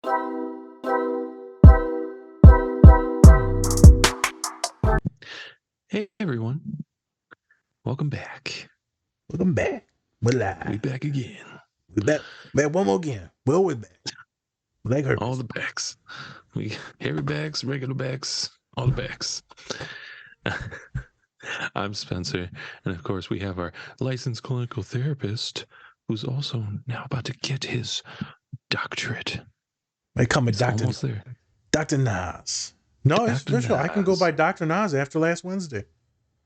Hey everyone, welcome back. Welcome back. We're live. We back again. We back one more again. Well, we're back. Like herpes. All the backs. We hairy backs, regular backs, all the backs. I'm Spencer, and of course we have our licensed clinical therapist, who's also now about to get his doctorate. They call me He's Dr. almost there. Dr. Nas. No, it's Dr. official. I can go Nas. by Dr. Nas after last Wednesday.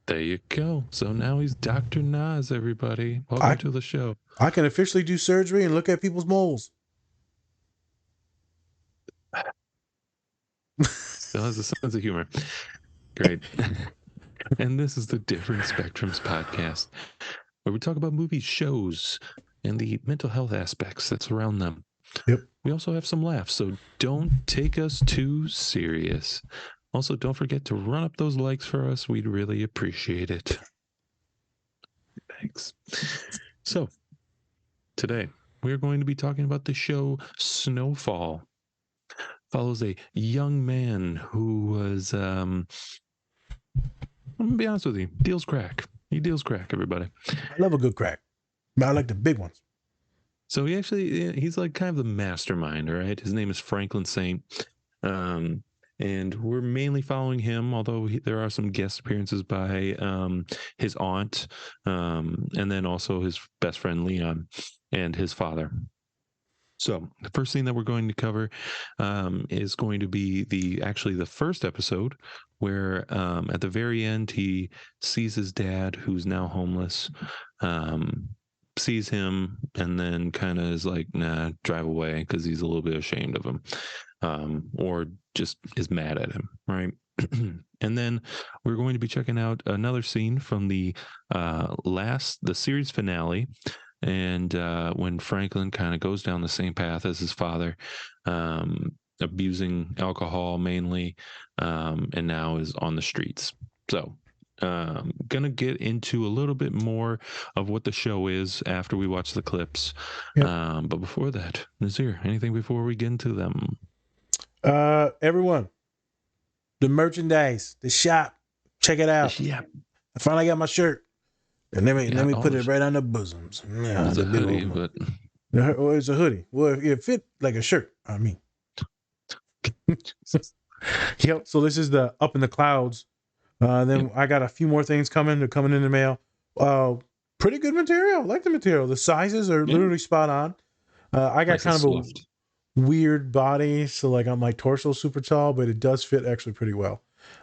There you go. So now he's Dr. Nas, everybody. Welcome to the show. I can officially do surgery and look at people's moles. Still has a sense of humor. Great. And this is the Different Spectrums podcast, where we talk about movies, shows, and the mental health aspects that surround them. Yep. We also have some laughs, so don't take us too serious. Also, don't forget to run up those likes for us. We'd really appreciate it. Thanks. So, today, we're going to be talking about the show Snowfall. Follows a young man who was, I'm going to be honest with you, deals crack. He deals crack, everybody. I love a good crack, but I like the big ones. So he's like kind of the mastermind, all right? His name is Franklin Saint. And we're mainly following him, although there are some guest appearances by his aunt, and then also his best friend Leon and his father. So the first thing that we're going to cover is going to be the first episode, where at the very end he sees his dad, who's now homeless, sees him, and then kind of is like, nah, drive away, because he's a little bit ashamed of him. Or just is mad at him, right? And then we're going to be checking out another scene from the series finale, and when Franklin kind of goes down the same path as his father, abusing alcohol mainly, and now is on the streets. So gonna get into a little bit more of what the show is after we watch the clips. Yep. But before that, Nazir, anything before we get into them? Everyone, the merchandise, the shop, check it out. Yeah, I finally got my shirt, and let me put it right on the bosoms. Yeah, it's a hoodie, but it's a hoodie. Well, it fit like a shirt. I mean, yep. So this is the Up in the Clouds. Then yep. I got a few more things coming. They're coming in the mail. Pretty good material. I like the material. The sizes are literally spot on. I got kind of a weird body, so like I'm like torso super tall, but it does fit actually pretty well.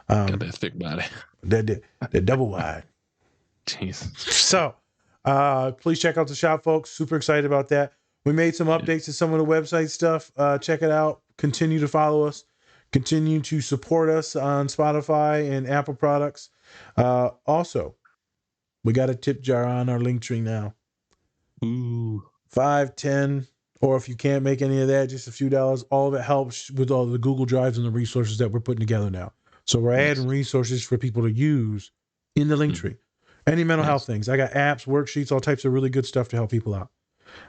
Got that thick body. That double wide. Jeez. So please check out the shop, folks. Super excited about that. We made some updates to some of the website stuff. Check it out. Continue to follow us. Continue to support us on Spotify and Apple products. Also, we got a tip jar on our link tree now. Ooh. 5, 10, or if you can't make any of that, just a few dollars. All of it helps with all the Google Drives and the resources that we're putting together now. So we're adding resources for people to use in the link tree. Any mental health things. I got apps, worksheets, all types of really good stuff to help people out.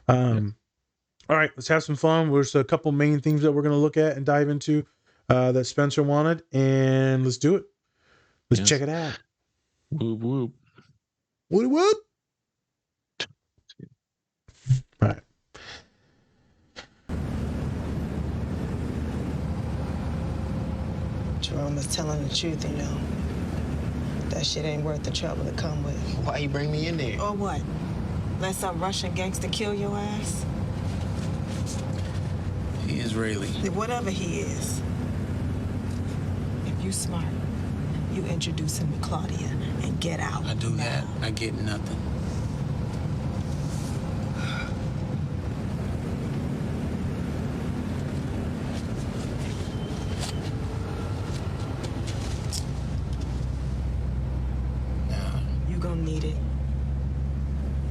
All right, let's have some fun. There's a couple main themes that we're going to look at and dive into that Spencer wanted, and let's do it. Let's check it out. Whoop, whoop. Whoop, whoop. All right. Jerome was telling the truth, you know. That shit ain't worth the trouble to come with. Why you bring me in there? Or what? Let some Russian gangster kill your ass? He Israeli. Whatever he is. If you smart, you introduce him to Claudia and get out. I do that, I get nothing. You gonna need it.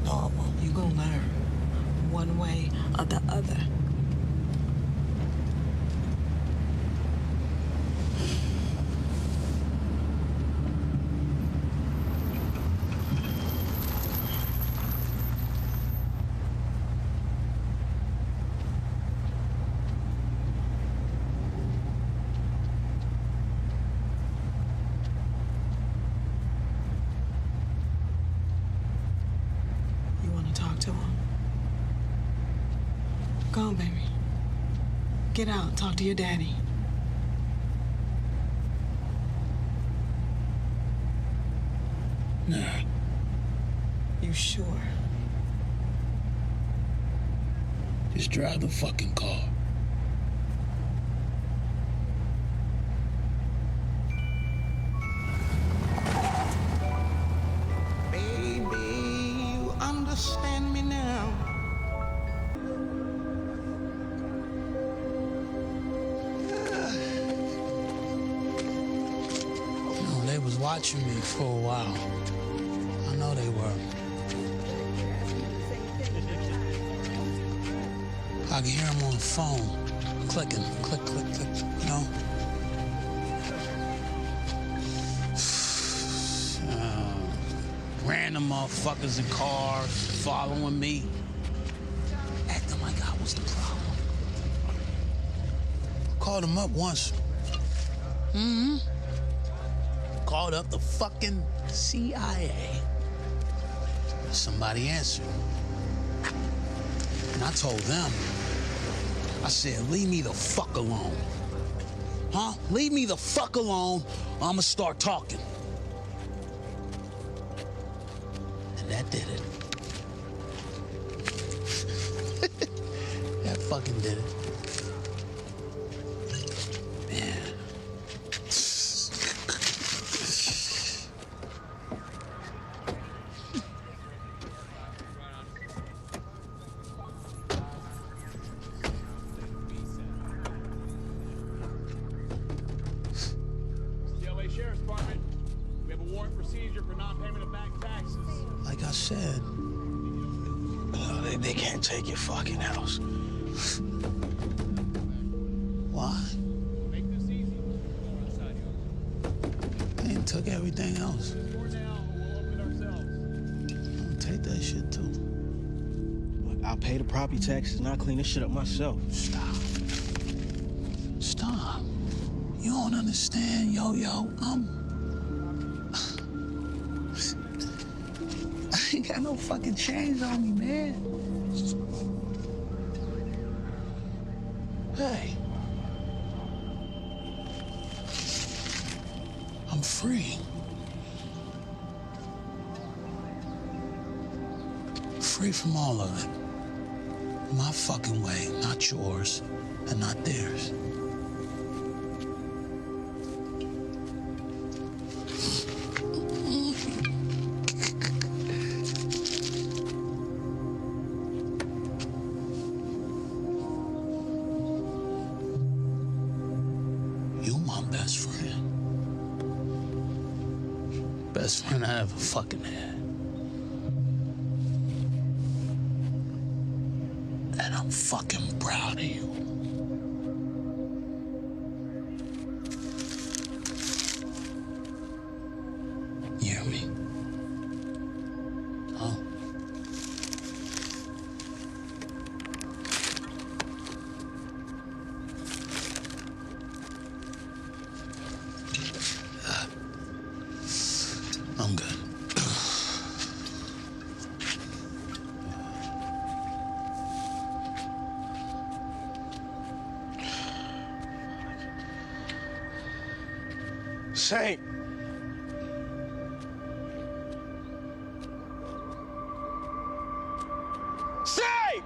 No, I won't. You gonna learn one way or the other. Get out. Talk to your daddy. Nah. You sure? Just drive the fucking car. Baby, you understand me now. You know, they was watching me for a while. I know they were. I can hear them on the phone, clicking, click, click, click, you know? Random motherfuckers in cars following me, acting like I was the problem. Called them up once. Called up the fucking CIA. Somebody answered. And I told them, I said, leave me the fuck alone. Huh? Leave me the fuck alone, or I'ma start talking. And that did it. That fucking did it. Man. LA Sheriff's Department. We have a warrant for seizure for non-payment of back taxes. Like I said, They can't take your fucking house. why? Make this easy. They ain't took everything else. For now, we'll open it ourselves. I'm gonna take that shit too. Look, I'll pay the property taxes and I'll clean this shit up myself. Stop. Stop. You don't understand, yo. I ain't got no fucking chains on me, man. Hey. I'm free. Free from all of it. My fucking way, not yours, and not theirs. You my best friend. Best friend I ever fucking had. And I'm fucking proud of you. You hear me? Huh? I'm good. Saint. Saint!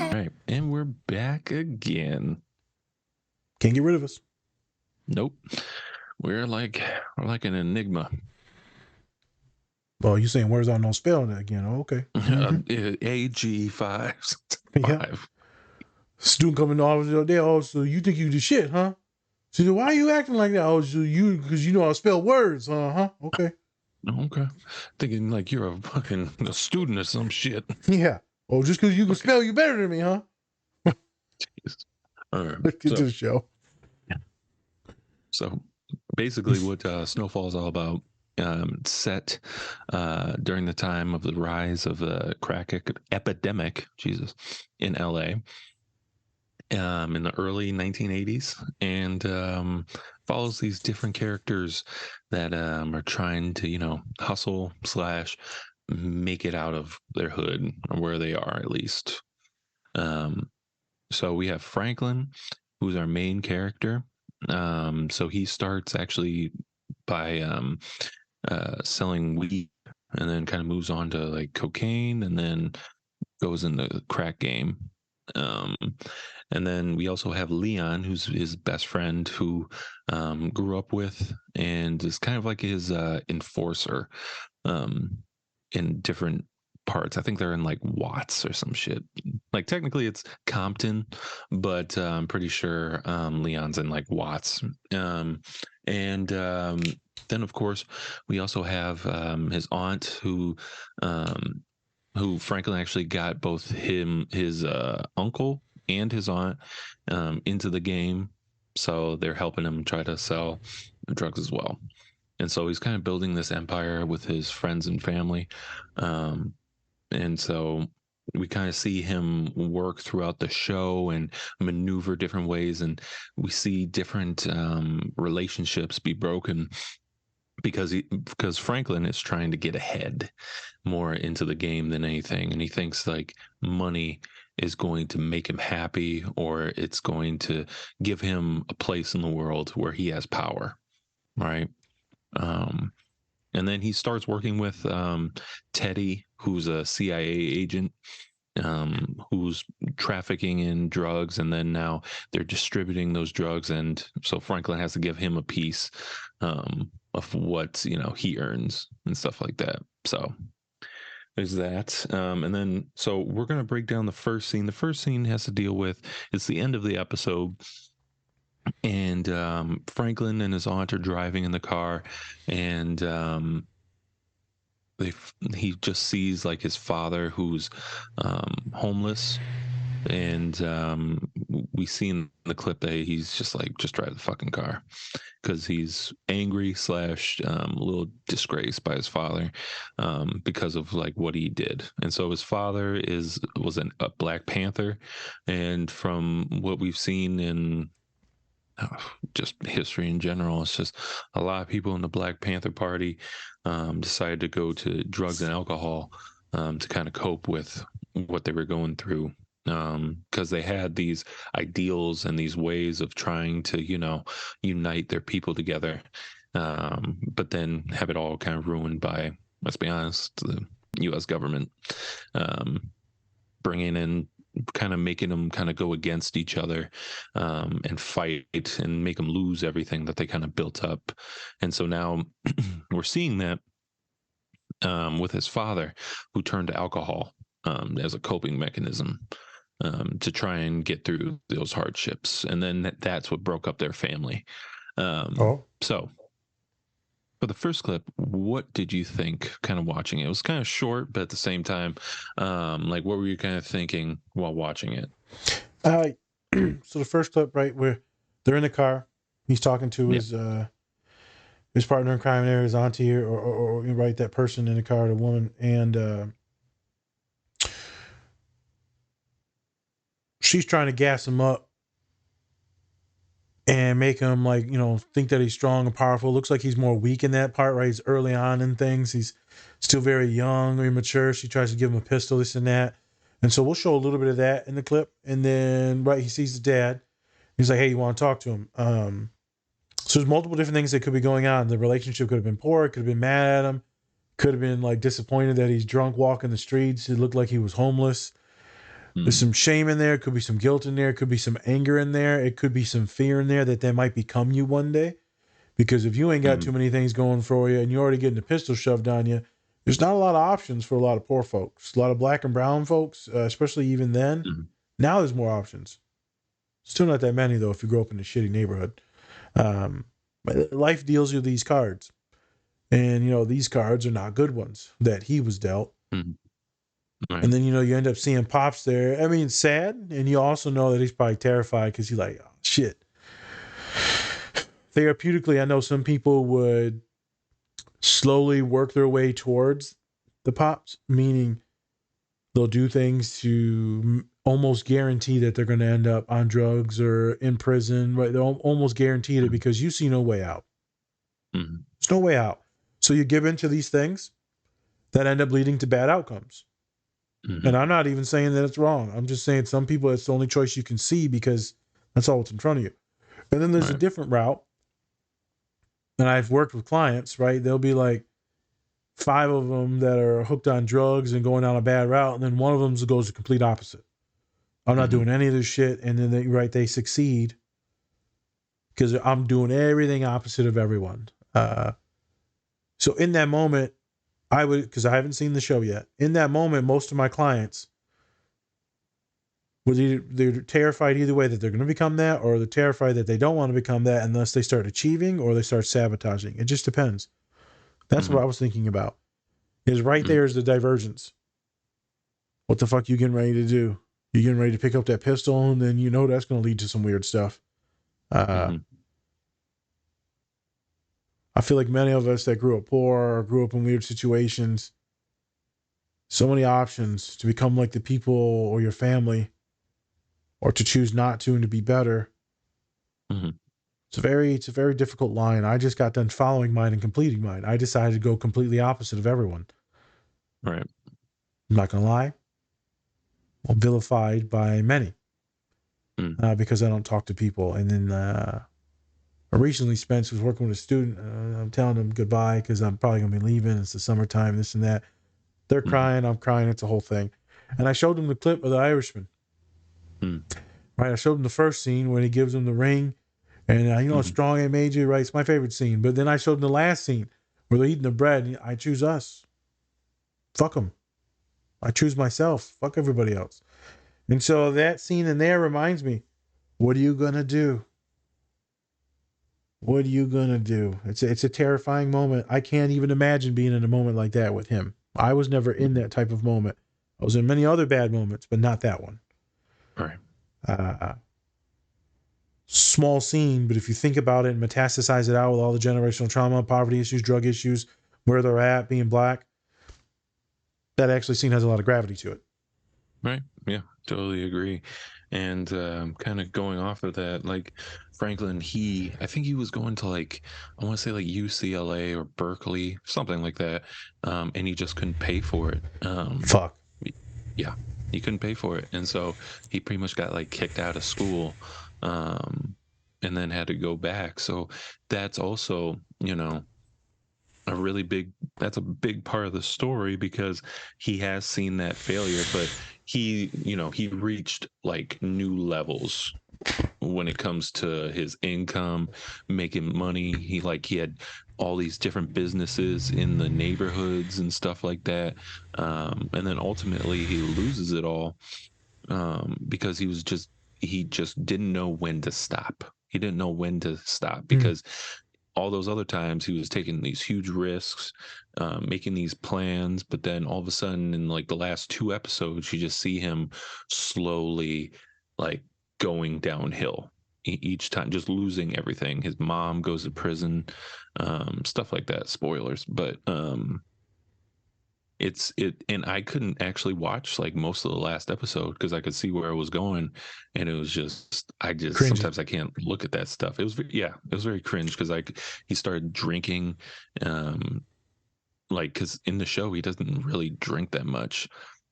All right, and we're back again. Can't get rid of us. Nope, we're like an enigma. Well, you saying words I don't spell that again? Oh, okay. AG5. Yeah. Student coming to the office the other day. Oh, so you think you the shit, huh? So why are you acting like that? Oh, so you because you know how to spell words, huh? Okay. Okay, thinking like you're a student or some shit. Yeah. Oh, just because you can smell, you better than me, huh? Jeez. All right. Let's get to the show. So basically, what Snowfall is all about, set during the time of the rise of the crack epidemic, Jesus, in LA, in the early 1980s, and follows these different characters that are trying to, hustle slash make it out of their hood, or where they are at least. So we have Franklin, who's our main character. So he starts actually by selling weed, and then kind of moves on to like cocaine, and then goes in the crack game. And then we also have Leon, who's his best friend, who grew up with, and is kind of like his enforcer in different parts. I think they're in like Watts or some shit. Like technically it's Compton, but I'm pretty sure Leon's in like Watts. And then of course we also have his aunt, who Franklin actually got both his uncle and his aunt into the game, so they're helping him try to sell drugs as well. And so he's kind of building this empire with his friends and family. And so we kind of see him work throughout the show and maneuver different ways, and we see different relationships be broken because Franklin is trying to get ahead more into the game than anything, and he thinks like money is going to make him happy, or it's going to give him a place in the world where he has power, right? And then he starts working with Teddy, who's a CIA agent, who's trafficking in drugs, and then now they're distributing those drugs, and so Franklin has to give him a piece of what he earns and stuff like that. So there's that. And then so we're gonna break down the first scene. The first scene has to deal with, it's the end of the episode, and Franklin and his aunt are driving in the car, and he just sees like his father, who's homeless, and we see in the clip that he's just like, just drive the fucking car, because he's angry slash a little disgraced by his father because of like what he did. And so his father was a Black Panther, and from what we've seen in just history in general, it's just a lot of people in the Black Panther Party decided to go to drugs and alcohol to kind of cope with what they were going through, because they had these ideals and these ways of trying to unite their people together, but then have it all kind of ruined by, let's be honest, the U.S. government bringing in, kind of making them kind of go against each other and fight and make them lose everything that they kind of built up. And so now we're seeing that with his father, who turned to alcohol as a coping mechanism to try and get through those hardships. And then that's what broke up their family. So for the first clip, what did you think kind of watching it? It was kind of short, but at the same time, like, what were you kind of thinking while watching it? So the first clip, right, where they're in the car, he's talking to his partner in crime there, his auntie, or right, that person in the car, the woman, and she's trying to gas him up and make him like, think that he's strong and powerful. Looks like he's more weak in that part, right? He's early on in things. He's still very young or immature. She tries to give him a pistol, this and that. And so we'll show a little bit of that in the clip. And then, right, he sees his dad. He's like, hey, you want to talk to him? So there's multiple different things that could be going on. The relationship could have been poor. It could have been mad at him. Could have been like disappointed that he's drunk walking the streets. It looked like he was homeless. There's some shame in there. Could be some guilt in there. Could be some anger in there. It could be some fear in there that they might become you one day. Because if you ain't got too many things going for you and you're already getting a pistol shoved on you, there's not a lot of options for a lot of poor folks. A lot of black and brown folks, especially even then. Now there's more options. Still not that many, though, if you grow up in a shitty neighborhood. But life deals you these cards. And, these cards are not good ones that he was dealt. Right. And then, you end up seeing Pops there. I mean, sad. And you also know that he's probably terrified because he's like, oh, shit. Therapeutically, I know some people would slowly work their way towards the Pops, meaning they'll do things to almost guarantee that they're going to end up on drugs or in prison, right? They're almost guaranteed it because you see no way out. Mm-hmm. There's no way out. So you give into these things that end up leading to bad outcomes. Mm-hmm. And I'm not even saying that it's wrong. I'm just saying some people, it's the only choice you can see because that's all that's in front of you. And then there's a different route. And I've worked with clients, right? They'll be like 5 of them that are hooked on drugs and going down a bad route. And then one of them goes the complete opposite. I'm not doing any of this shit. And then they succeed because I'm doing everything opposite of everyone. So in that moment, because I haven't seen the show yet. In that moment, most of my clients they're terrified either way that they're going to become that, or they're terrified that they don't want to become that unless they start achieving or they start sabotaging. It just depends. That's what I was thinking about. Is right there is the divergence. What the fuck you getting ready to do? You getting ready to pick up that pistol, and then that's going to lead to some weird stuff. I feel like many of us that grew up poor or grew up in weird situations, so many options to become like the people or your family, or to choose not to and to be better. It's a very difficult line. I just got done following mine and completing mine. I decided to go completely opposite of everyone. Right. I'm not gonna lie. I'm vilified by many because I don't talk to people. And then recently, Spence was working with a student. I'm telling them goodbye because I'm probably gonna be leaving. It's the summertime, this and that. They're crying. I'm crying. It's a whole thing. And I showed them the clip of the Irishman. Right. I showed them the first scene when he gives him the ring. And how strong it made you, right? It's my favorite scene. But then I showed them the last scene where they're eating the bread. And I choose us. Fuck them. I choose myself. Fuck everybody else. And so that scene in there reminds me, what are you going to do? What are you going to do? It's a terrifying moment. I can't even imagine being in a moment like that with him. I was never in that type of moment. I was in many other bad moments, but not that one. Right. Small scene, but if you think about it and metastasize it out with all the generational trauma, poverty issues, drug issues, where they're at, being black, that actually scene has a lot of gravity to it. Right. Yeah, totally agree. And kind of going off of that, like Franklin, I think he was going to I want to say UCLA or Berkeley, something like that. And he just couldn't pay for it. Fuck. Yeah, he couldn't pay for it. And so he pretty much got kicked out of school. And then had to go back. So that's also, that's a big part of the story because he has seen that failure, but he reached new levels when it comes to his income, making money. He had all these different businesses in the neighborhoods and stuff like that. And then ultimately he loses it all because he just didn't know when to stop. He didn't know when to stop because all those other times he was taking these huge risks, making these plans, but then all of a sudden in the last 2 episodes, you just see him slowly going downhill each time, just losing everything. His mom goes to prison, stuff like that. Spoilers, but and I couldn't actually watch most of the last episode because I could see where it was going, and it was just Cringy. Sometimes I can't look at that stuff. It was very cringe because he started drinking, because in the show he doesn't really drink that much,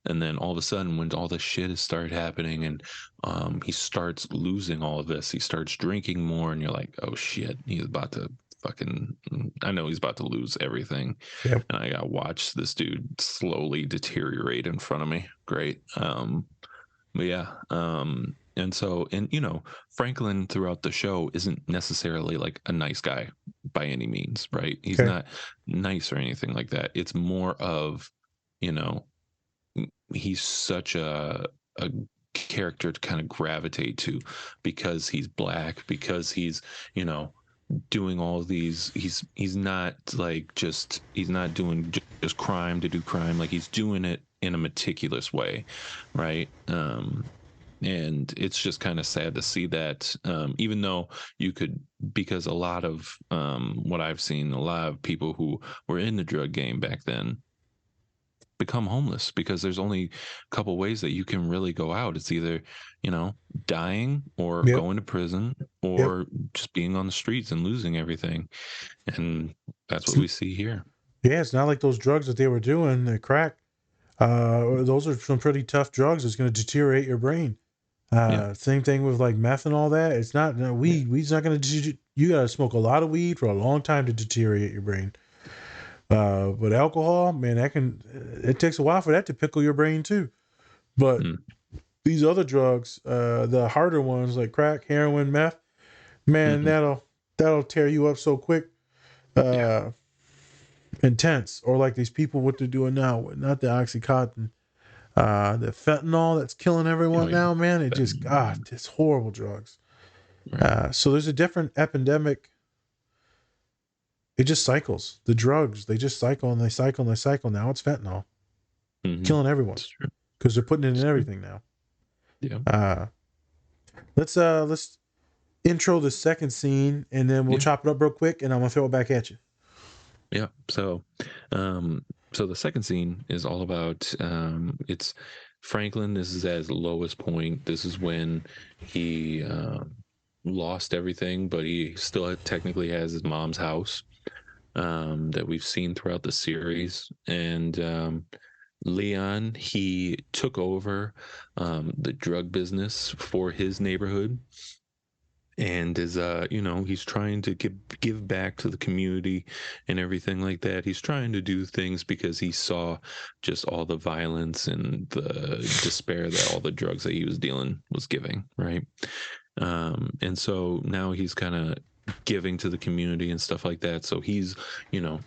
and then all of a sudden when all this shit has started happening and he starts losing all of this, he starts drinking more, and you're like, oh shit, he's about to I know he's about to lose everything. Yep. And I gotta watch this dude slowly deteriorate in front of me. Great. But yeah. And so, Franklin throughout the show isn't necessarily a nice guy by any means, right? He's not nice or anything like that. It's more of, he's such a character to kind of gravitate to because he's black, because he's, doing all these, he's not he's not doing just crime to do crime. He's doing it in a meticulous way, right? And it's just kind of sad to see that, even though you could, because a lot of what I've seen, a lot of people who were in the drug game back then become homeless because there's only a couple ways that you can really go out. It's either, dying or Yep. going to prison Yep. or just being on the streets and losing everything. And that's what we see here. Yeah, it's not like those drugs that they were doing, the crack. Those are some pretty tough drugs. It's going to deteriorate your brain. Same thing with like meth and all that. It's not weed. Weed's not going to. You got to smoke a lot of weed for a long time to deteriorate your brain. But alcohol, man, it takes a while for that to pickle your brain too. But these other drugs, the harder ones like crack, heroin, meth, man, that'll tear you up so quick. Intense. Or like these people, what they're doing now, not the Oxycontin, the fentanyl that's killing everyone now, man. It just, it's horrible drugs. Right. So there's a different epidemic. It just cycles. The drugs, they just cycle and they cycle and they cycle. Now it's fentanyl, killing everyone because they're putting it in everything now. Yeah. Let's intro the second scene and then we'll chop it up real quick and I'm gonna throw it back at you. Yeah. So the second scene is all about it's Franklin. This is at his lowest point. This is when he lost everything, but he still technically has his mom's house that we've seen throughout the series. And Leon, he took over the drug business for his neighborhood. And is he's trying to give back to the community and everything like that. He's trying to do things because he saw just all the violence and the despair that all the drugs that he was dealing was giving, right? And so now he's kind of giving to the community and stuff like that. So he's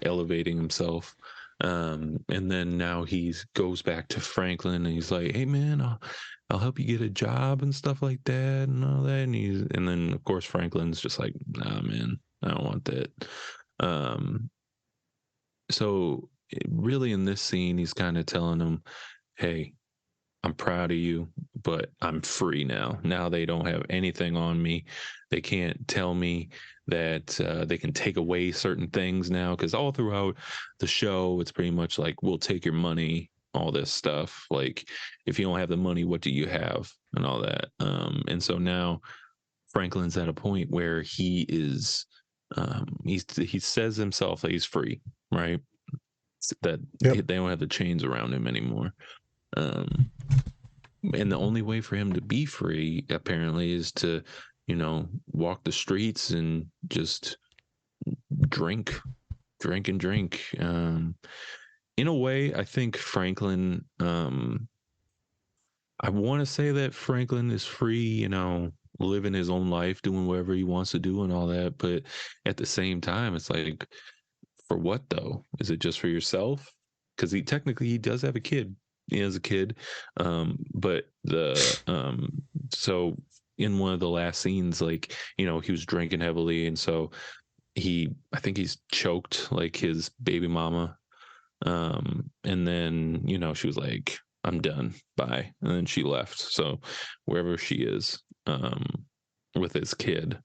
elevating himself. And then now he goes back to Franklin and he's like, hey man, I'll help you get a job and stuff like that and all that. And then of course Franklin's just like, nah man, I don't want that. So really in this scene, he's kind of telling him, hey, I'm proud of you, but I'm free now. Now they don't have anything on me. They can't tell me that they can take away certain things now, because all throughout the show, it's pretty much like, we'll take your money, all this stuff. Like, if you don't have the money, what do you have? And all that. And so now Franklin's at a point where he is, he says himself that he's free, right? That they don't have the chains around him anymore. And the only way for him to be free, apparently, is to, walk the streets and just drink. In a way, I think Franklin, I want to say that Franklin is free, living his own life, doing whatever he wants to do and all that. But at the same time, it's like, for what though? Is it just for yourself? Because he does have a kid. He has a kid. But so in one of the last scenes, like, he was drinking heavily. And so I think he's choked like his baby mama. And then, she was like, I'm done. Bye. And then she left. So wherever she is, with his kid.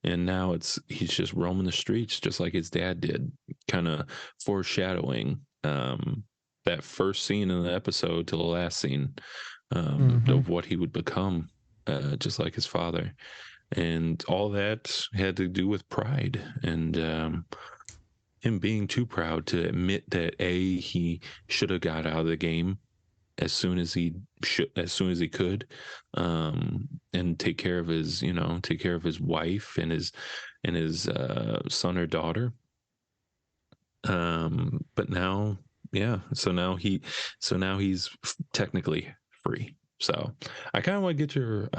And now he's just roaming the streets just like his dad did, kind of foreshadowing that first scene in the episode to the last scene of what he would become, just like his father. And all that had to do with pride and him being too proud to admit that he should have got out of the game as soon as he could, and take care of his wife and his son or daughter. But now, so now he's technically free. So I kind of want to get your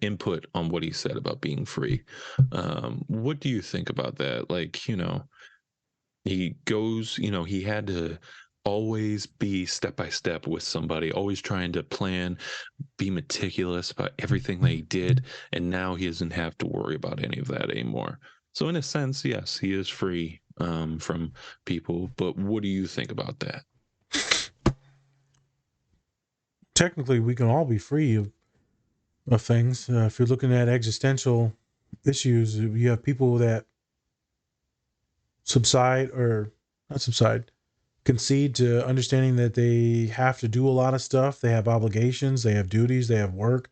input on what he said about being free. What do you think about that? Like, he goes, he had to always be step by step with somebody, always trying to plan, be meticulous about everything that he did. And now he doesn't have to worry about any of that anymore. So in a sense, yes, he is free from people. But what do you think about that? technically we can all be free of things. If you're looking at existential issues, you have people that concede to understanding that they have to do a lot of stuff. They have obligations, they have duties, they have work,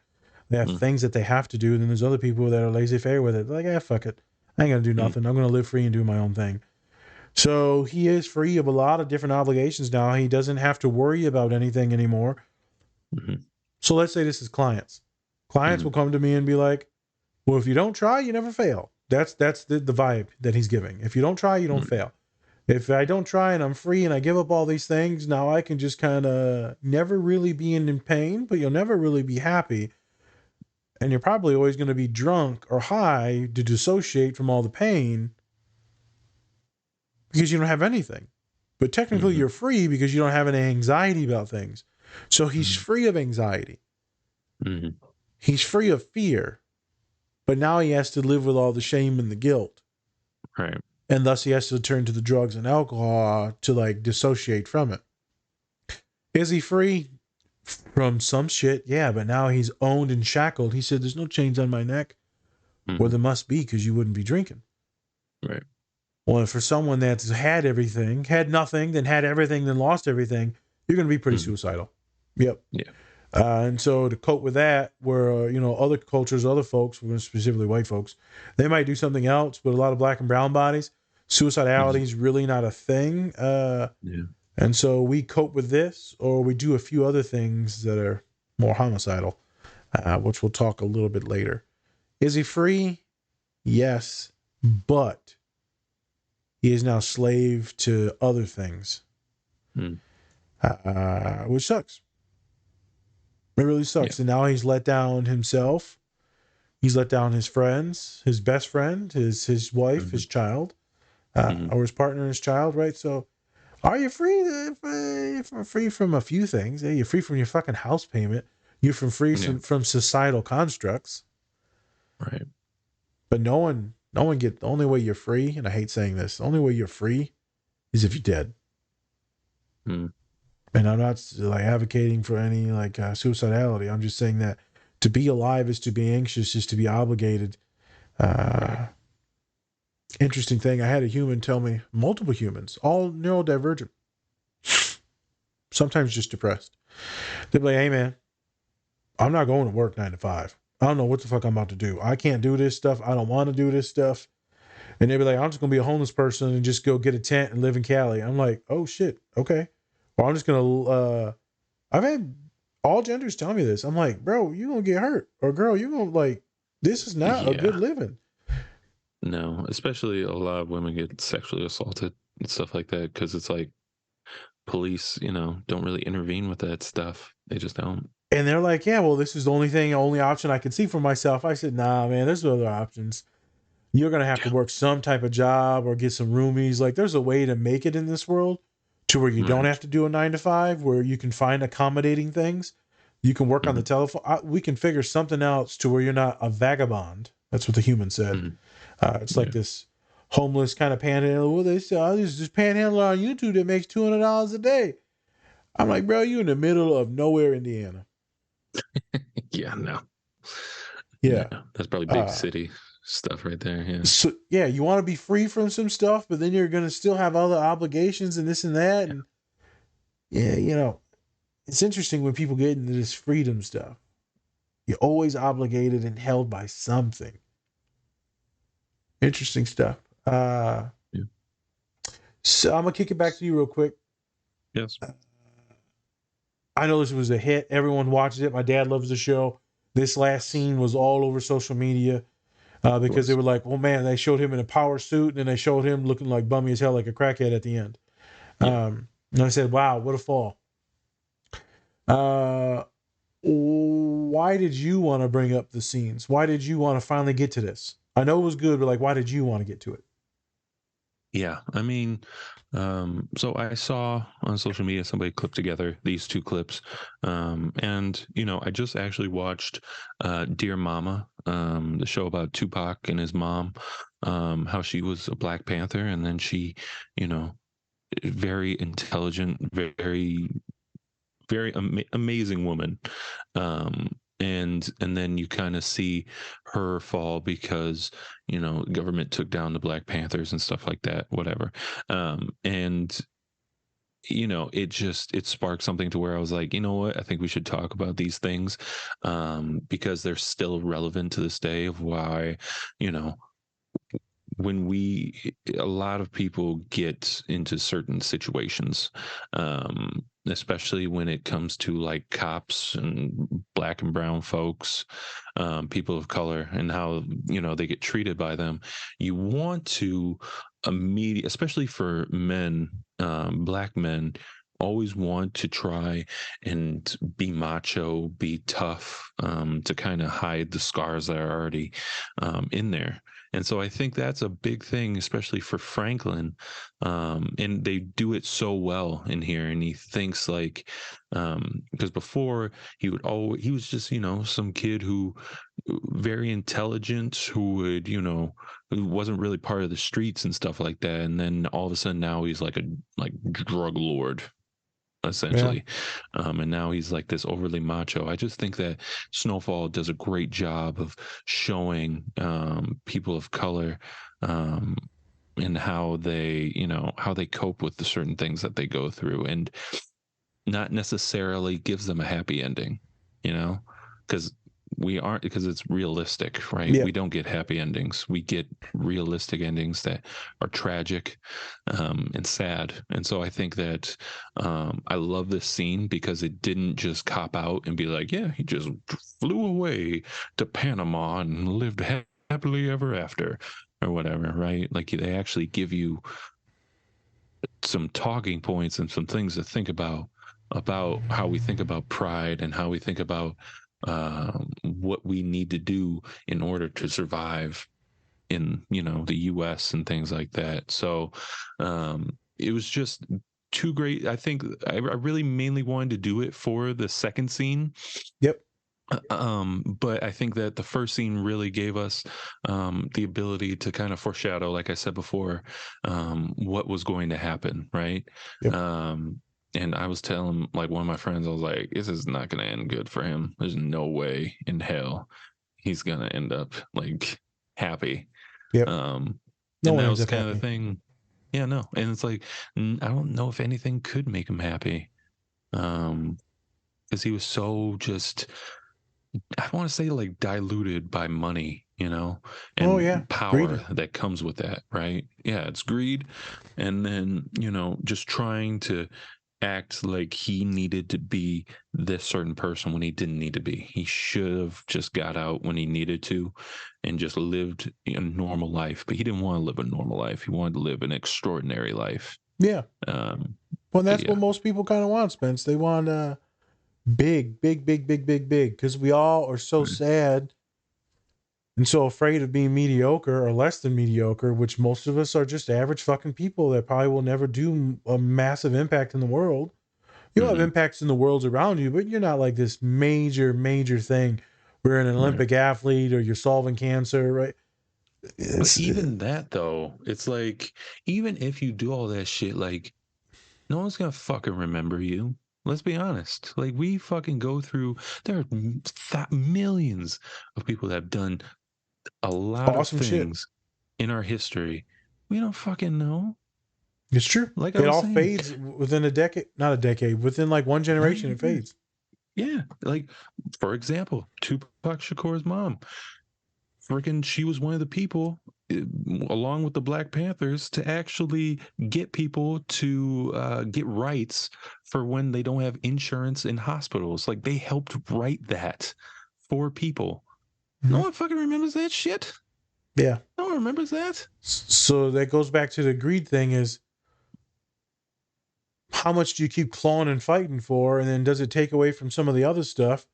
they have things that they have to do. And then there's other people that are laissez-faire with it. Like, fuck it. I ain't gonna do nothing. I'm gonna live free and do my own thing. So he is free of a lot of different obligations now. He doesn't have to worry about anything anymore. So let's say this is clients. Clients will come to me and be like, well, if you don't try, you never fail. That's the vibe that he's giving. If you don't try, you don't fail. If I don't try and I'm free and I give up all these things, now I can just kind of never really be in pain, but you'll never really be happy. And you're probably always going to be drunk or high to dissociate from all the pain because you don't have anything. But technically you're free because you don't have any anxiety about things. So he's free of anxiety. He's free of fear. But now he has to live with all the shame and the guilt. Right. And thus he has to turn to the drugs and alcohol to like dissociate from it. Is he free from some shit? Yeah, but now he's owned and shackled. He said, there's no chains on my neck. Well, there must be, because you wouldn't be drinking. Right. Well, for someone that's had everything, had nothing, then had everything, then lost everything, you're going to be pretty suicidal. Yep. Yeah. And so to cope with that, where, other cultures, other folks, specifically white folks, they might do something else, but a lot of black and brown bodies, suicidality is really not a thing. And so we cope with this, or we do a few other things that are more homicidal, which we'll talk a little bit later. Is he free? Yes, but he is now slave to other things, which sucks. It really sucks. And now he's let down himself. He's let down his friends, his best friend, his wife, his child, or his partner, his child, right? So are you free? Free from a few things. Hey, you're free from your fucking house payment. You're from societal constructs. Right. But no one the only way you're free, and I hate saying this, the only way you're free is if you're dead. And I'm not like advocating for any like suicidality. I'm just saying that to be alive is to be anxious, is to be obligated. Interesting thing. I had a human tell me, multiple humans, all neurodivergent, sometimes just depressed. They'd be like, hey man, I'm not going to work 9 to 5. I don't know what the fuck I'm about to do. I can't do this stuff. I don't want to do this stuff. And they'd be like, I'm just going to be a homeless person and just go get a tent and live in Cali. I'm like, oh shit. Okay. Well, I'm just going to, I've had all genders tell me this. I'm like, bro, you're going to get hurt. Or girl, you're going to like, this is not a good living. No, especially a lot of women get sexually assaulted and stuff like that. Cause it's like police, don't really intervene with that stuff. They just don't. And they're like, yeah, well, this is the only option I can see for myself. I said, nah, man, there's other options. You're going to have to work some type of job or get some roomies. Like there's a way to make it in this world to where you don't have to do a 9 to 5, where you can find accommodating things. You can work on the telephone. We can figure something else to where you're not a vagabond. That's what the human said. It's like this homeless kind of panhandler. Well, they say, oh, there's this panhandler on YouTube that makes $200 a day. I'm like, bro, you in the middle of nowhere, Indiana. No. Yeah. That's probably big city stuff right there. Yeah. So yeah, you want to be free from some stuff, but then you're going to still have other obligations and this and that. And yeah, it's interesting when people get into this freedom stuff. You're always obligated and held by something. Interesting stuff. So I'm going to kick it back to you real quick. Yes. I know this was a hit. Everyone watches it. My dad loves the show. This last scene was all over social media because they were like, well, man, they showed him in a power suit and then they showed him looking like bummy as hell, like a crackhead at the end. And I said, wow, what a fall. Why did you want to bring up the scenes? Why did you want to finally get to this? I know it was good, but like, why did you want to get to it? Yeah, I mean, so I saw on social media somebody clipped together these two clips, and I just actually watched Dear Mama, the show about Tupac and his mom, how she was a Black Panther, and then she, very intelligent, very very amazing woman. And then you kind of see her fall because government took down the Black Panthers and stuff like that, whatever. And it sparked something to where I was like, you know what, I think we should talk about these things, because they're still relevant to this day of why, when a lot of people get into certain situations, especially when it comes to like cops and Black and brown folks, people of color, and how they get treated by them, you want to especially for men, Black men, always want to try and be macho, be tough, to kind of hide the scars that are already in there. And so I think that's a big thing, especially for Franklin. And they do it so well in here. And he thinks like, because before he was just, some kid who very intelligent, who wasn't really part of the streets and stuff like that. And then all of a sudden now he's like a drug lord, essentially. And now he's like this overly macho. I just think that Snowfall does a great job of showing people of color, and how they cope with the certain things that they go through, and not necessarily gives them a happy ending, because because it's realistic, right? Yeah. We don't get happy endings. We get realistic endings that are tragic, and sad. And so I think that I love this scene because it didn't just cop out and be like, yeah, he just flew away to Panama and lived happily ever after or whatever, right? Like they actually give you some talking points and some things to think about how we think about pride and how we think about what we need to do in order to survive in the US and things like that. So it was just too great. I think I really mainly wanted to do it for the second scene. Yep. But I think that the first scene really gave us the ability to kind of foreshadow, like I said before, what was going to happen, right? Yep. And I was telling like one of my friends, I was like, this is not going to end good for him. There's no way in hell he's going to end up like happy. Yep. And No one that ends was up kind of happy. the thing. Yeah, no. And it's like, I don't know if anything could make him happy. Because he was so just, I don't want to say like diluted by money, and power Greedy. that comes with that, right? Yeah, it's greed. And then, just trying to act like he needed to be this certain person when he didn't need to be. He should have just got out when he needed to and just lived a normal life. But he didn't want to live a normal life. He wanted to live an extraordinary life. Yeah. Well, that's yeah. what most people kind of want, Spence. They want big, because we all are so sad and so afraid of being mediocre or less than mediocre, which most of us are just average fucking people that probably will never do a massive impact in the world. You'll have impacts in the worlds around you, but you're not like this major thing. We're an Olympic athlete or you're solving cancer, right? But even that though, it's like, even if you do all that shit, like no one's gonna fucking remember you. Let's be honest. Like we fucking go through. There are millions of people that have done a lot awesome of things shit in our history. We don't fucking know. It's true. Like it all fades within a decade, not a decade, within like one generation. It fades. Yeah, like for example, Tupac Shakur's mom. Freaking, she was one of the people, along with the Black Panthers, to actually get people to get rights for when they don't have insurance in hospitals. Like they helped write that for people. No one fucking remembers that shit. Yeah, no one remembers that. So that goes back to the greed thing: is how much do you keep clawing and fighting for, and then does it take away from some of the other stuff?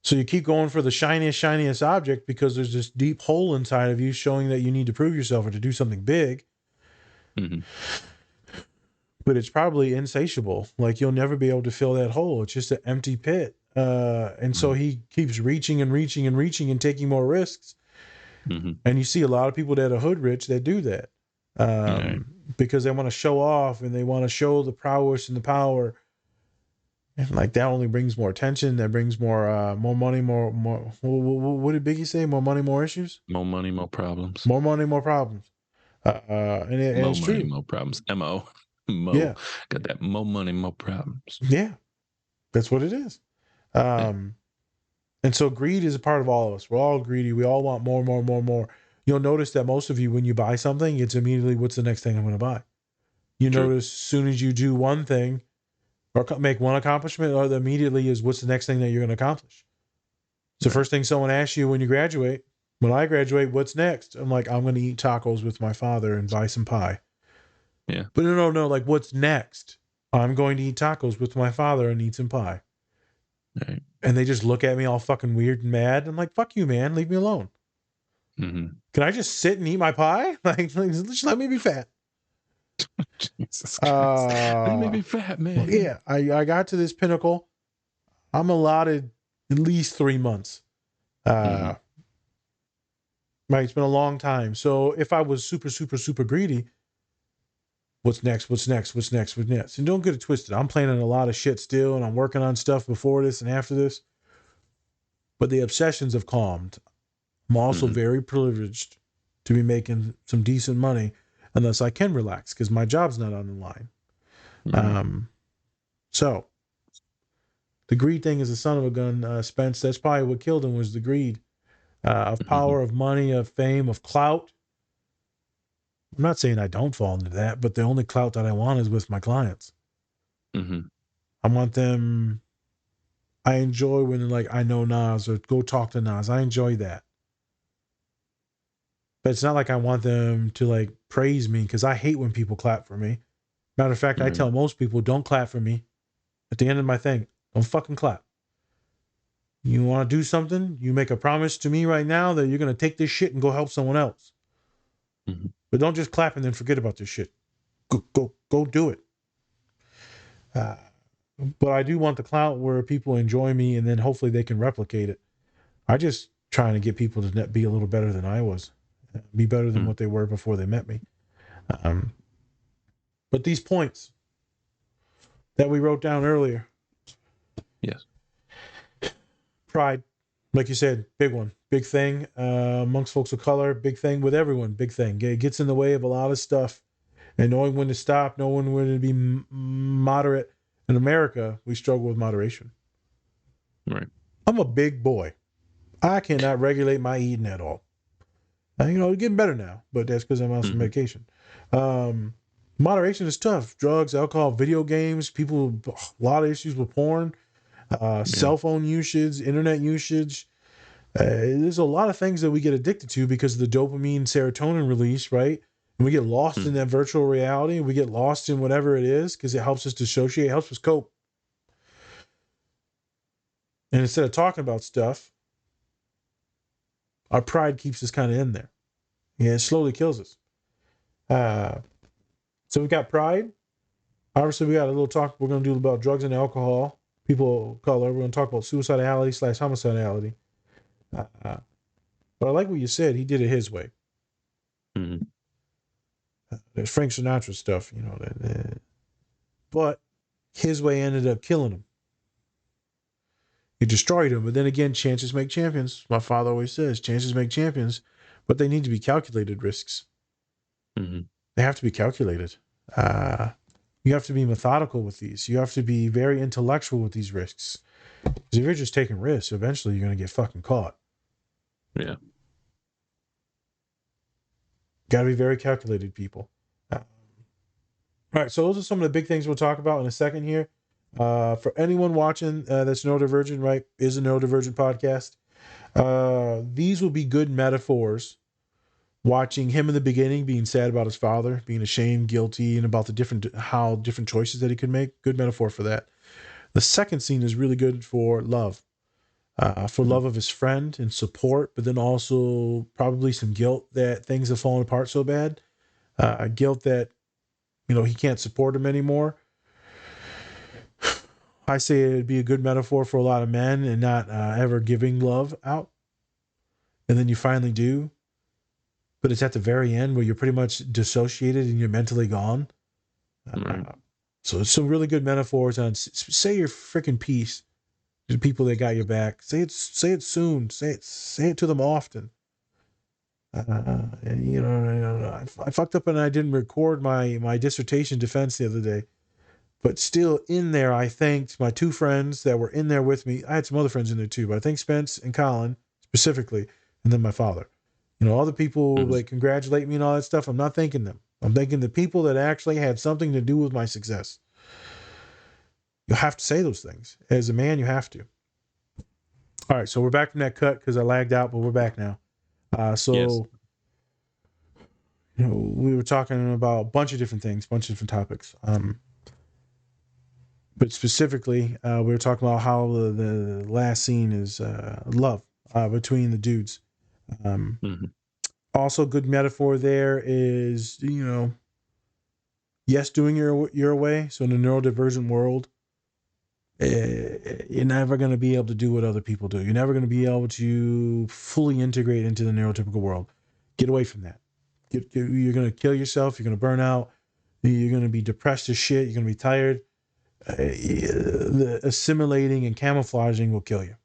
So you keep going for the shiniest object because there's this deep hole inside of you showing that you need to prove yourself or to do something big. But it's probably insatiable. Like you'll never be able to fill that hole. It's just an empty pit. And so he keeps reaching and taking more risks. And you see a lot of people that are hood rich that do that because they want to show off and they want to show the prowess and the power. And like that only brings more attention. That brings more money, more. What did Biggie say? More money, more issues. More money, more problems. More money, more problems. And More it's money, true. more problems. Mo. Yeah. Got that more money, more problems. Yeah, that's what it is. And so greed is a part of all of us. We're all greedy. We all want more, more, more, more. You'll notice that most of you, when you buy something, it's immediately, what's the next thing I'm going to buy? You True. notice as soon as you do one thing or make one accomplishment, or immediately is what's the next thing that you're going to accomplish? It's the first thing someone asks you when you graduate. When I graduate, what's next? I'm like, I'm going to eat tacos with my father and buy some pie. Yeah. But no. Like, what's next? I'm going to eat tacos with my father and eat some pie. Right. And they just look at me all fucking weird and mad. I'm like, fuck you, man. Leave me alone. Mm-hmm. Can I just sit and eat my pie? Like just let me be fat. Jesus Christ. Let me be fat, man. Yeah, I got to this pinnacle. I'm allotted at least 3 months. Right, it's been a long time. So if I was super, super, super greedy, what's next? What's next? What's next? What's next? And don't get it twisted. I'm planning a lot of shit still, and I'm working on stuff before this and after this. But the obsessions have calmed. I'm also very privileged to be making some decent money, unless I can relax because my job's not on the line. So the greed thing is a son of a gun, Spence. That's probably what killed him, was the greed of power, of money, of fame, of clout. I'm not saying I don't fall into that, but the only clout that I want is with my clients. I want them. I enjoy when, like, I know Nas or go talk to Nas. I enjoy that. But it's not like I want them to like praise me, because I hate when people clap for me. Matter of fact, I tell most people, don't clap for me. At the end of my thing, don't fucking clap. You want to do something? You make a promise to me right now that you're going to take this shit and go help someone else. But don't just clap and then forget about this shit. Go do it. But I do want the clout where people enjoy me and then hopefully they can replicate it. I just trying to get people to be a little better than I was. Be better than what they were before they met me. But these points that we wrote down earlier. Yes. Pride, like you said, big one, big thing amongst folks of color, big thing with everyone, big thing. It gets in the way of a lot of stuff, and knowing when to stop, knowing when to be moderate. In America, we struggle with moderation. Right. I'm a big boy. I cannot regulate my eating at all. It's getting better now, but that's because I'm on some medication. Moderation is tough. Drugs, alcohol, video games, people, a lot of issues with porn, cell phone usage, internet usage. There's a lot of things that we get addicted to because of the dopamine, serotonin release, right? And we get lost in that virtual reality. We get lost in whatever it is because it helps us dissociate, helps us cope. And instead of talking about stuff, our pride keeps us kind of in there. Yeah, it slowly kills us. So we've got pride. Obviously, we got a little talk we're going to do about drugs and alcohol, people of color. We're going to talk about suicidality/homicidality. But I like what you said. He did it his way. There's Frank Sinatra stuff, but his way ended up killing him. He destroyed him. But then again, chances make champions. My father always says, chances make champions, but they need to be calculated risks. They have to be calculated. You have to be methodical with these. You have to be very intellectual with these risks. Because if you're just taking risks, eventually you're going to get fucking caught. Yeah. Got to be very calculated, people. All right, so those are some of the big things we'll talk about in a second here. For anyone watching that's neurodivergent, right, is a neurodivergent podcast. These will be good metaphors. Watching him in the beginning, being sad about his father, being ashamed, guilty, and about the different choices that he could make. Good metaphor for that. The second scene is really good for love. For love of his friend and support, but then also probably some guilt that things have fallen apart so bad. Guilt that, he can't support him anymore. I say it'd be a good metaphor for a lot of men and not ever giving love out. And then you finally do. But it's at the very end where you're pretty much dissociated and you're mentally gone. So it's some really good metaphors on say your freaking piece to the people that got your back. Say it soon. Say it to them often. And I fucked up and I didn't record my dissertation defense the other day. But still in there, I thanked my two friends that were in there with me. I had some other friends in there too, but I think Spence and Colin specifically, and then my father. All the people that congratulate me and all that stuff, I'm not thanking them. I'm thanking the people that actually had something to do with my success. You have to say those things. As a man, you have to. All right, so we're back from that cut because I lagged out, but we're back now. Yes. We were talking about a bunch of different things, a bunch of different topics. But specifically, we were talking about how the last scene is love between the dudes. Also, good metaphor there is, yes, doing your way. So in the neurodivergent world, you're never going to be able to do what other people do. You're never going to be able to fully integrate into the neurotypical world. Get away from that. You're going to kill yourself. You're going to burn out. You're going to be depressed as shit. You're going to be tired. The assimilating and camouflaging will kill you.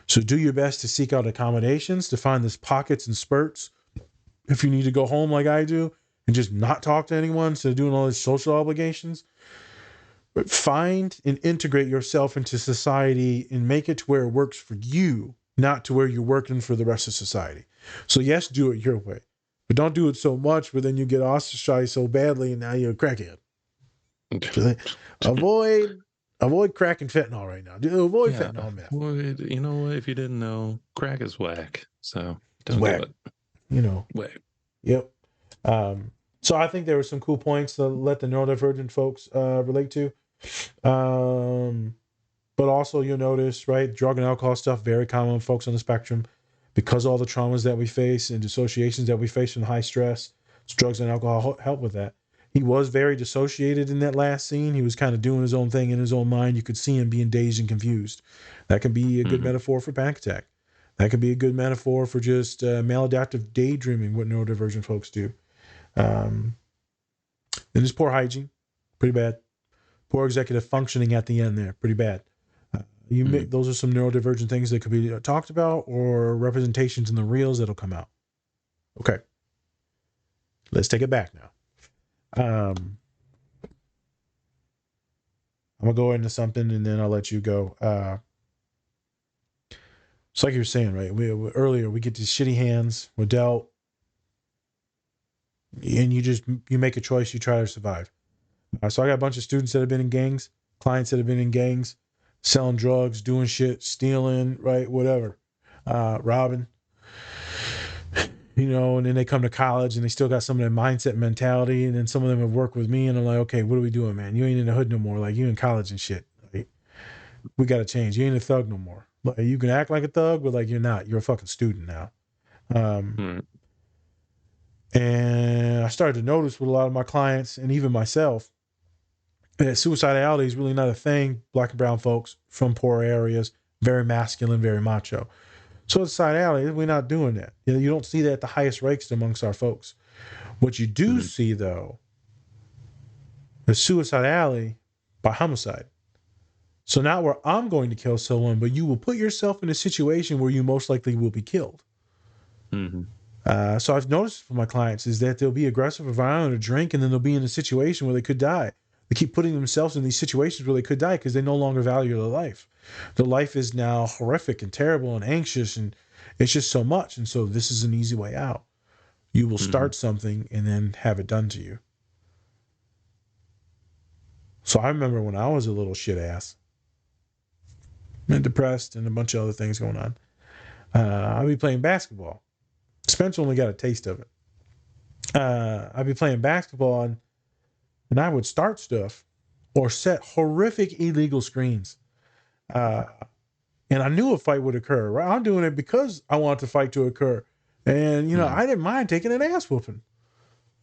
So do your best to seek out accommodations, to find these pockets and spurts. If you need to go home like I do and just not talk to anyone instead of doing all these social obligations, but find and integrate yourself into society and make it to where it works for you, not to where you're working for the rest of society. So yes, do it your way, but don't do it so much where then you get ostracized so badly and now you're a crackhead. Avoid crack and fentanyl right now. Avoid fentanyl and meth. You know what? If you didn't know, crack is whack. So don't do it. Whack. Yep. So I think there were some cool points to let the neurodivergent folks relate to. But also you'll notice, right, drug and alcohol stuff, very common with folks on the spectrum because of all the traumas that we face and dissociations that we face from high stress. So drugs and alcohol help with that. He was very dissociated in that last scene. He was kind of doing his own thing in his own mind. You could see him being dazed and confused. That can be a good metaphor for panic attack. That could be a good metaphor for just maladaptive daydreaming, what neurodivergent folks do. Then there's poor hygiene, pretty bad. Poor executive functioning at the end there, pretty bad. Those are some neurodivergent things that could be talked about or representations in the reels that'll come out. Okay. Let's take it back now. I'm gonna go into something and then I'll let you go. It's like you were saying, right? Earlier we get these shitty hands, we're dealt, and you make a choice, you try to survive. So I got a bunch of students that have been in gangs, clients that have been in gangs, selling drugs, doing shit, stealing, right, whatever, robbing. And then they come to college and they still got some of that mindset and mentality. And then some of them have worked with me and I'm like, okay, what are we doing, man? You ain't in the hood no more. Like, you in college and shit. Like, we got to change. You ain't a thug no more. Like, you can act like a thug, but like, you're not. You're a fucking student now. And I started to notice with a lot of my clients and even myself that suicidality is really not a thing. Black and brown folks from poor areas, very masculine, very macho. Suicidality, we're not doing that. You don't see that at the highest rates amongst our folks. What you do see, though, is suicidality by homicide. So not where I'm going to kill someone, but you will put yourself in a situation where you most likely will be killed. So I've noticed for my clients is that they'll be aggressive or violent or drink, and then they'll be in a situation where they could die. They keep putting themselves in these situations where they could die because they no longer value their life. Their life is now horrific and terrible and anxious, and it's just so much. And so this is an easy way out. You will start something and then have it done to you. So I remember when I was a little shit ass and depressed and a bunch of other things going on, I'd be playing basketball. Spencer only got a taste of it. I'd be playing basketball and I would start stuff or set horrific illegal screens. And I knew a fight would occur, right? I'm doing it because I want the fight to occur. And, I didn't mind taking an ass whooping.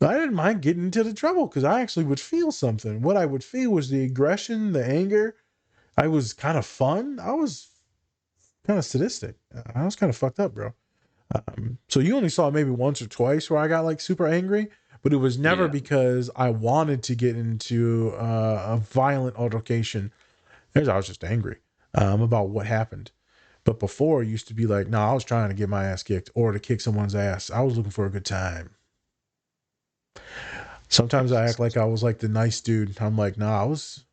I didn't mind getting into the trouble because I actually would feel something. What I would feel was the aggression, the anger. I was kind of fun. I was kind of sadistic. I was kind of fucked up, bro. So you only saw maybe once or twice where I got like super angry, but it was never Yeah. because I wanted to get into a violent altercation. I was just angry about what happened. But before, it used to be like, no, I was trying to get my ass kicked or to kick someone's ass. I was looking for a good time. Sometimes I act like I was like the nice dude. I'm like, no, I was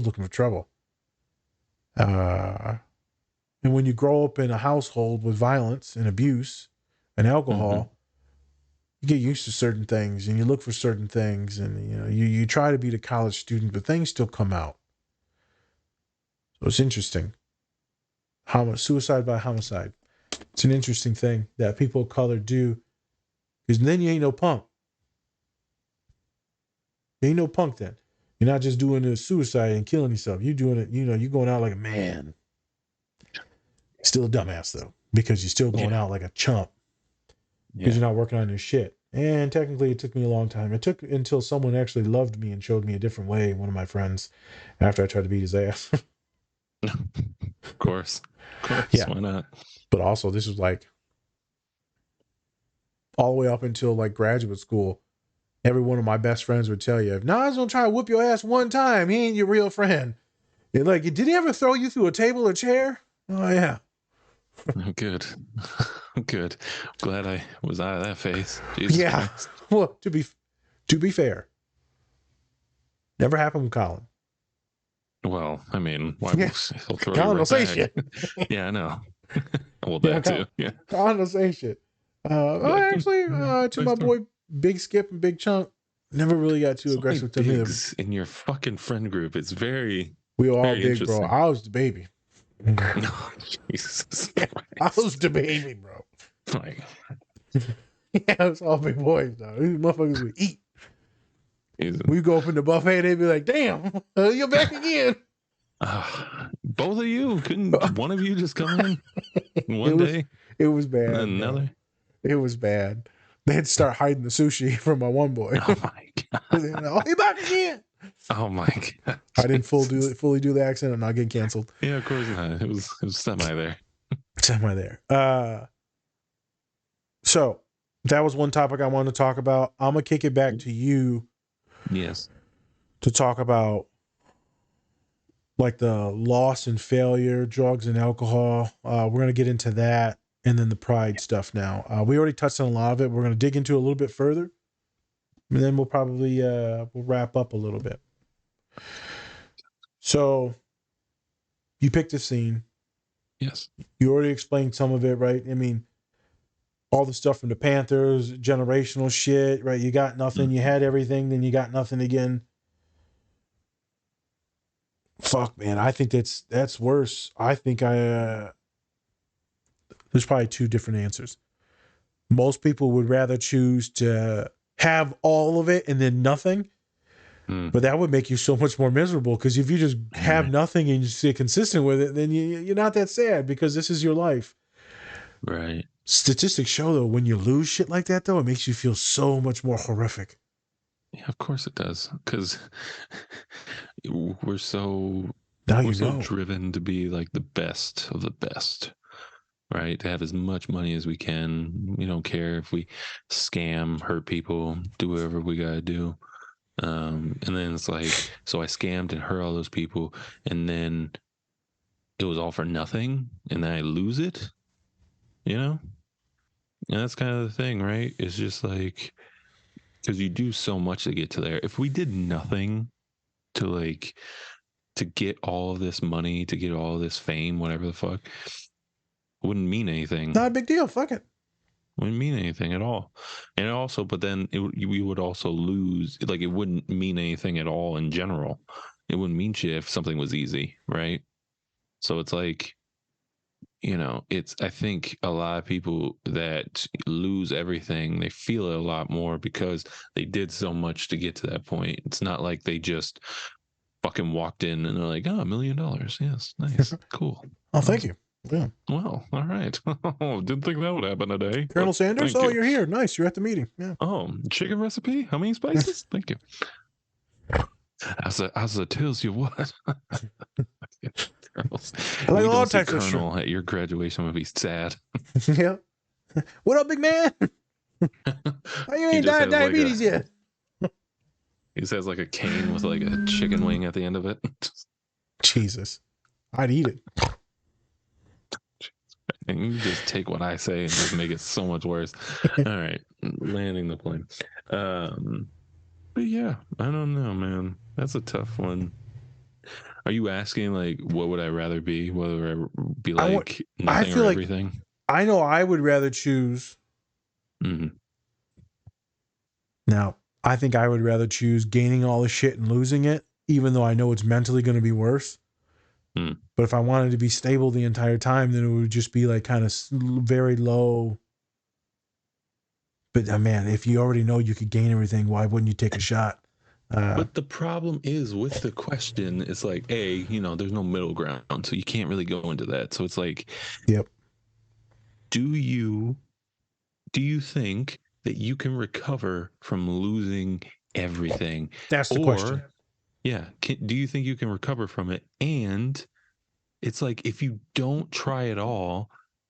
looking for trouble. And when you grow up in a household with violence and abuse and alcohol, you get used to certain things and you look for certain things, and you try to be the college student, but things still come out. So it's interesting. Suicide by homicide. It's an interesting thing that people of color do, because then you ain't no punk. You ain't no punk then. You're not just doing a suicide and killing yourself. You're doing it, you're going out like a man. Still a dumbass though, because you're still going out like a chump. Because you're not working on your shit. And technically it took me a long time. It took until someone actually loved me and showed me a different way, one of my friends, after I tried to beat his ass. Of course. Yeah. Why not? But also, this was like all the way up until like graduate school. Every one of my best friends would tell you, if Nas gonna try to whoop your ass one time, he ain't your real friend. They're like, did he ever throw you through a table or chair? Oh yeah. Good. Good. Glad I was out of that phase. Jesus Yeah. Christ. Well, to be fair, never happened with Colin. Well, I mean, why Yeah. he'll throw Colin you will right say back. shit. Yeah, I know. Well, Yeah, that too. Yeah. Colin will say shit. To my boy Big Skip and Big Chunk, never really got too aggressive with them either. Bigs in your fucking friend group. It's very. We were all very big, bro. interesting. I was the baby. No, Jesus I Christ. was the baby, bro. Like, Yeah, it's all big boys, though. These motherfuckers would eat. he's- We go up in the buffet, they'd be like, damn, you're back again. both of you, couldn't one of you just come in one day It was bad. and then another? It was bad. They had to start hiding the sushi from my one boy. Oh my god! Oh, he back again. Oh my god! I didn't fully do the accent. I'm not getting canceled. Yeah, of course not. It was semi there. Semi there. So that was one topic I wanted to talk about. I'm gonna kick it back to you Yes. to talk about like the loss and failure, drugs and alcohol. We're gonna get into that, and then the pride stuff now. We already touched on a lot of it. We're gonna dig into it a little bit further, and then we'll probably we'll wrap up a little bit. So you picked a scene. Yes. You already explained some of it, right? I mean, all the stuff from the Panthers, generational shit, right? You got nothing. You had everything, then you got nothing again. Fuck, man. I think that's worse. I think there's probably two different answers. Most people would rather choose to have all of it and then nothing. But that would make you so much more miserable, because if you just have nothing and you stay consistent with it, then you're not that sad, because this is your life. Right. Statistics show, though, when you lose shit like that, though, it makes you feel so much more horrific. Yeah, of course it does. Because we're so driven to be like the best of the best, right? To have as much money as we can. We don't care if we scam, hurt people, do whatever we gotta do. And then it's like, so I scammed and hurt all those people, and then it was all for nothing, and then I lose it, And that's kind of the thing, right? It's just like, because you do so much to get to there. If we did nothing to get all of this money, to get all of this fame, whatever the fuck, it wouldn't mean anything. Not a big deal. Fuck it. Wouldn't mean anything at all. And also, but then we would also lose, like, it wouldn't mean anything at all in general. It wouldn't mean shit if something was easy, right? So it's like, I think a lot of people that lose everything, they feel it a lot more because they did so much to get to that point. It's not like they just fucking walked in and they're like, oh, $1 million. Yes, nice, cool. Oh, thank you. Yeah. Well, all right. Didn't think that would happen today. Colonel Sanders? Thank you. You're here. Nice. You're at the meeting. Yeah. Oh, chicken recipe? How many spices? Thank you. As a tells you what. I like all types of Colonel at your graduation would be sad. Yeah. What up, big man? Why you He ain't just died of has like diabetes yet? he just has like a cane with like a chicken wing at the end of it. Jesus, I'd eat it. And you just take what I say and just make it so much worse. All right, landing the plane. But yeah, I don't know, man. That's a tough one. Are you asking like what would I rather be? Whether I be like I nothing feel or like everything? I know I would rather choose. Mm-hmm. Now, I think I would rather choose gaining all the shit and losing it, even though I know it's mentally going to be worse. Mm. But if I wanted to be stable the entire time, then it would just be like kind of very low. But man, if you already know you could gain everything, why wouldn't you take a shot? But the problem is with the question, it's like, there's no middle ground, so you can't really go into that. So it's like, Yep. do you think that you can recover from losing everything? That's the question. Yeah, do you think you can recover from it? And it's like, if you don't try at all,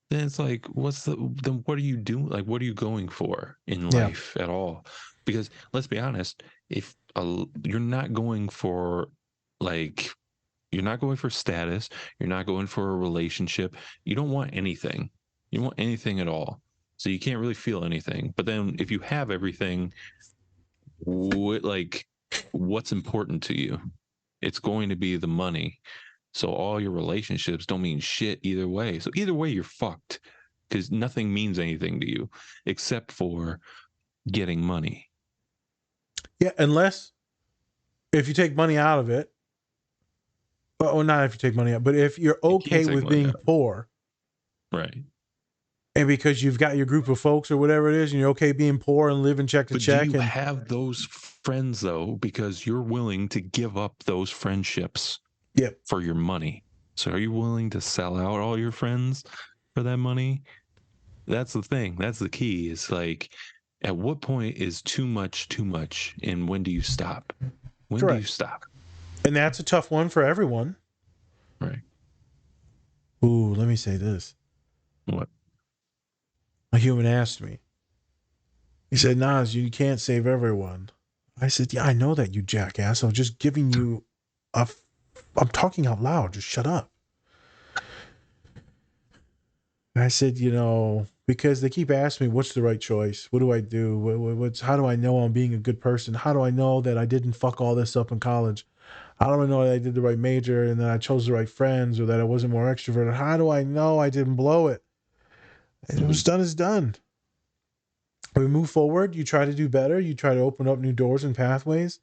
then it's like, then what are you doing? Like, what are you going for in life at all? Because let's be honest, if you're not going for like, you're not going for status, you're not going for a relationship, you don't want anything. You don't want anything at all. So you can't really feel anything. But then if you have everything, what's important to you? It's going to be the money. So all your relationships don't mean shit either way. So either way, you're fucked because nothing means anything to you except for getting money. Yeah, unless if you take money out of it, well, not if you take money out, but if you're okay with being poor, right? And because you've got your group of folks or whatever it is, and you're okay being poor and living check to check. Do you have those friends though? Because you're willing to give up those friendships for your money. So are you willing to sell out all your friends for that money? That's the thing. That's the key. It's like, at what point is too much, and when do you stop? When do you stop? And that's a tough one for everyone. Right. Ooh, let me say this. What? A human asked me. He said, Nas, you can't save everyone. I said, yeah, I know that, you jackass. I'm just giving you I'm talking out loud. Just shut up. I said, because they keep asking me, what's the right choice? What do I do? How do I know I'm being a good person? How do I know that I didn't fuck all this up in college? How do I know that I did the right major and that I chose the right friends or that I wasn't more extroverted? How do I know I didn't blow it? And what's done is done. We move forward. You try to do better. You try to open up new doors and pathways.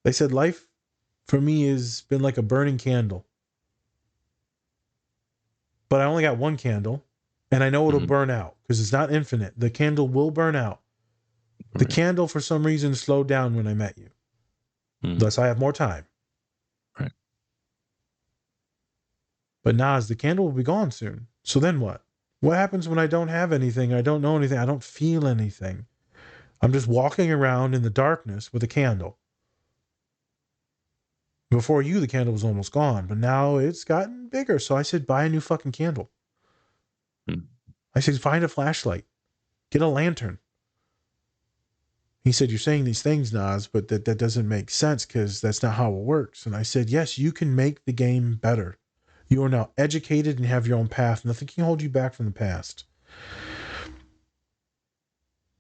They said life for me has been like a burning candle. But I only got one candle, and I know it'll burn out because it's not infinite. The candle will burn out. Right. The candle, for some reason, slowed down when I met you. Thus, I have more time. Right. But Nas, the candle will be gone soon. So then what? What happens when I don't have anything? I don't know anything. I don't feel anything. I'm just walking around in the darkness with a candle. Before you, the candle was almost gone, but now it's gotten bigger. So I said, buy a new fucking candle. I said, find a flashlight. Get a lantern. He said, you're saying these things, Nas, but that doesn't make sense because that's not how it works. And I said, yes, you can make the game better. You are now educated and have your own path. Nothing can hold you back from the past.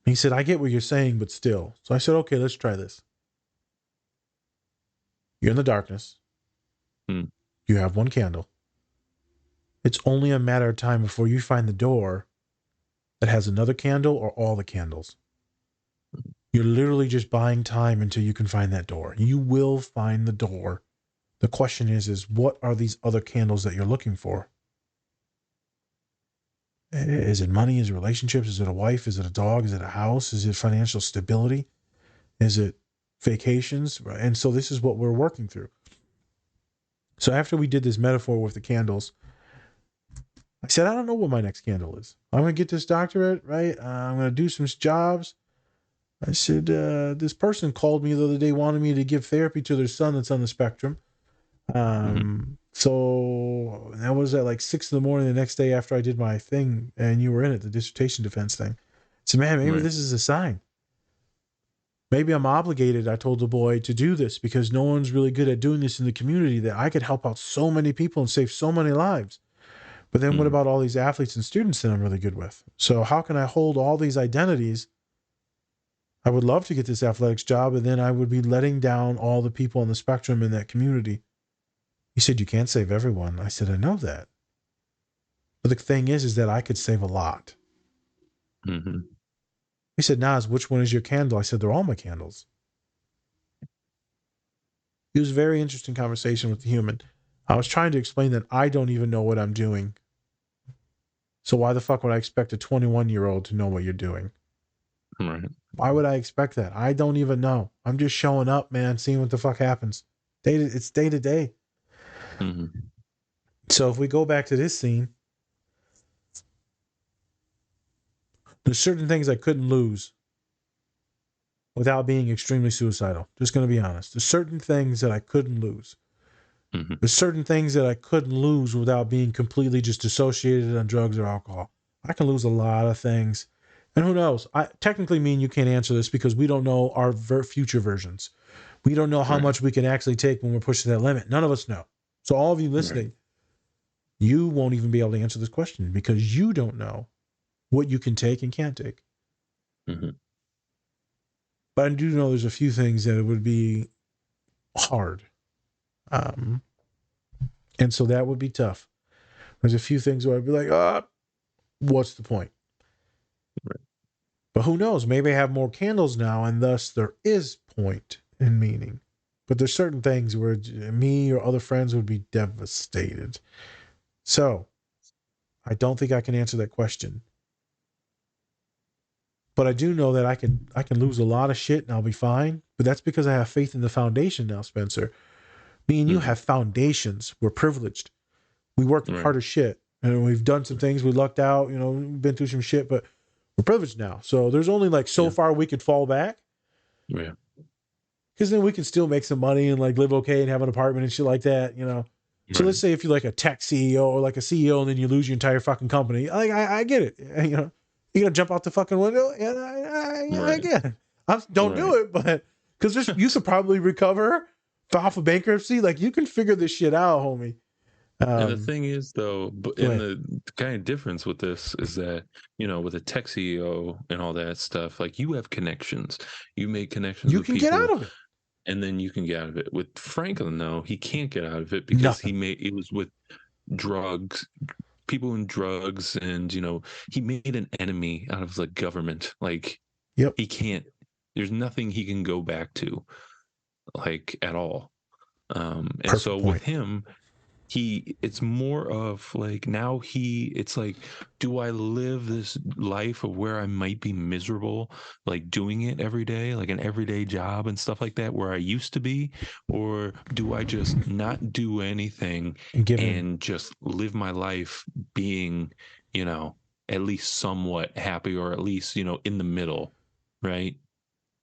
He said, I get what you're saying, but still. So I said, okay, let's try this. You're in the darkness. You have one candle. It's only a matter of time before you find the door that has another candle or all the candles. You're literally just buying time until you can find that door. You will find the door. The question is what are these other candles that you're looking for? Is it money? Is it relationships? Is it a wife? Is it a dog? Is it a house? Is it financial stability? Is it vacations? And so this is what we're working through. So after we did this metaphor with the candles, I said, I don't know what my next candle is. I'm going to get this doctorate, right? I'm going to do some jobs. I said, this person called me the other day, wanted me to give therapy to their son that's on the spectrum. So that was at like 6 a.m. the next day after I did my thing, and you were in it, the dissertation defense thing. So, man, maybe Right. this is a sign. Maybe I'm obligated, I told the boy, to do this because no one's really good at doing this in the community, that I could help out so many people and save so many lives. But then what about all these athletes and students that I'm really good with? So how can I hold all these identities? I would love to get this athletics job, and then I would be letting down all the people on the spectrum in that community. He said, you can't save everyone. I said, I know that. But the thing is that I could save a lot. Mm-hmm. He said, Nas, which one is your candle? I said, they're all my candles. It was a very interesting conversation with the human. I was trying to explain that I don't even know what I'm doing. So why the fuck would I expect a 21-year-old to know what you're doing? Right. Why would I expect that? I don't even know. I'm just showing up, man, seeing what the fuck happens. It's day to day. Mm-hmm. So if we go back to this scene, there's certain things I couldn't lose without being extremely suicidal. Just going to be honest. There's certain things that I couldn't lose. Mm-hmm. There's certain things that I couldn't lose without being completely just dissociated on drugs or alcohol. I can lose a lot of things. And who knows? Technically, me and you can't answer this because we don't know our future versions. We don't know how much we can actually take when we're pushing that limit. None of us know. So all of you listening, you won't even be able to answer this question because you don't know what you can take and can't take. Mm-hmm. But I do know there's a few things that it would be hard. And so that would be tough. There's a few things where I'd be like, what's the point? Right. But who knows? Maybe I have more candles now, and thus there is point and meaning. But there's certain things where me or other friends would be devastated. So I don't think I can answer that question. But I do know that I can lose a lot of shit and I'll be fine. But that's because I have faith in the foundation now, Spencer. Me and you have foundations. We're privileged. We worked hard as shit. And we've done some things. We lucked out, we've been through some shit, but we're privileged now. So there's only like so far we could fall back. Yeah. Because then we can still make some money and like live okay and have an apartment and shit like that, So let's say if you're like a tech CEO or like a CEO and then you lose your entire fucking company. Like I get it. You're gonna jump out the fucking window, and I get it. Don't do it, but because you could probably recover off of bankruptcy. Like you can figure this shit out, homie. And the thing is, though, the kind of difference with this is that, with a tech CEO and all that stuff, like you have connections, you make connections with people. You can get out of it. And then you can get out of it. With Franklin, though, he can't get out of it because it was with drugs, people in drugs, and, he made an enemy out of the government. Like, he can't, there's nothing he can go back to, like, at all. And so with him, it's more of like now it's like, do I live this life of where I might be miserable, like doing it every day, like an everyday job and stuff like that, where I used to be, or do I just not do anything and just live my life being, at least somewhat happy, or at least, in the middle, right?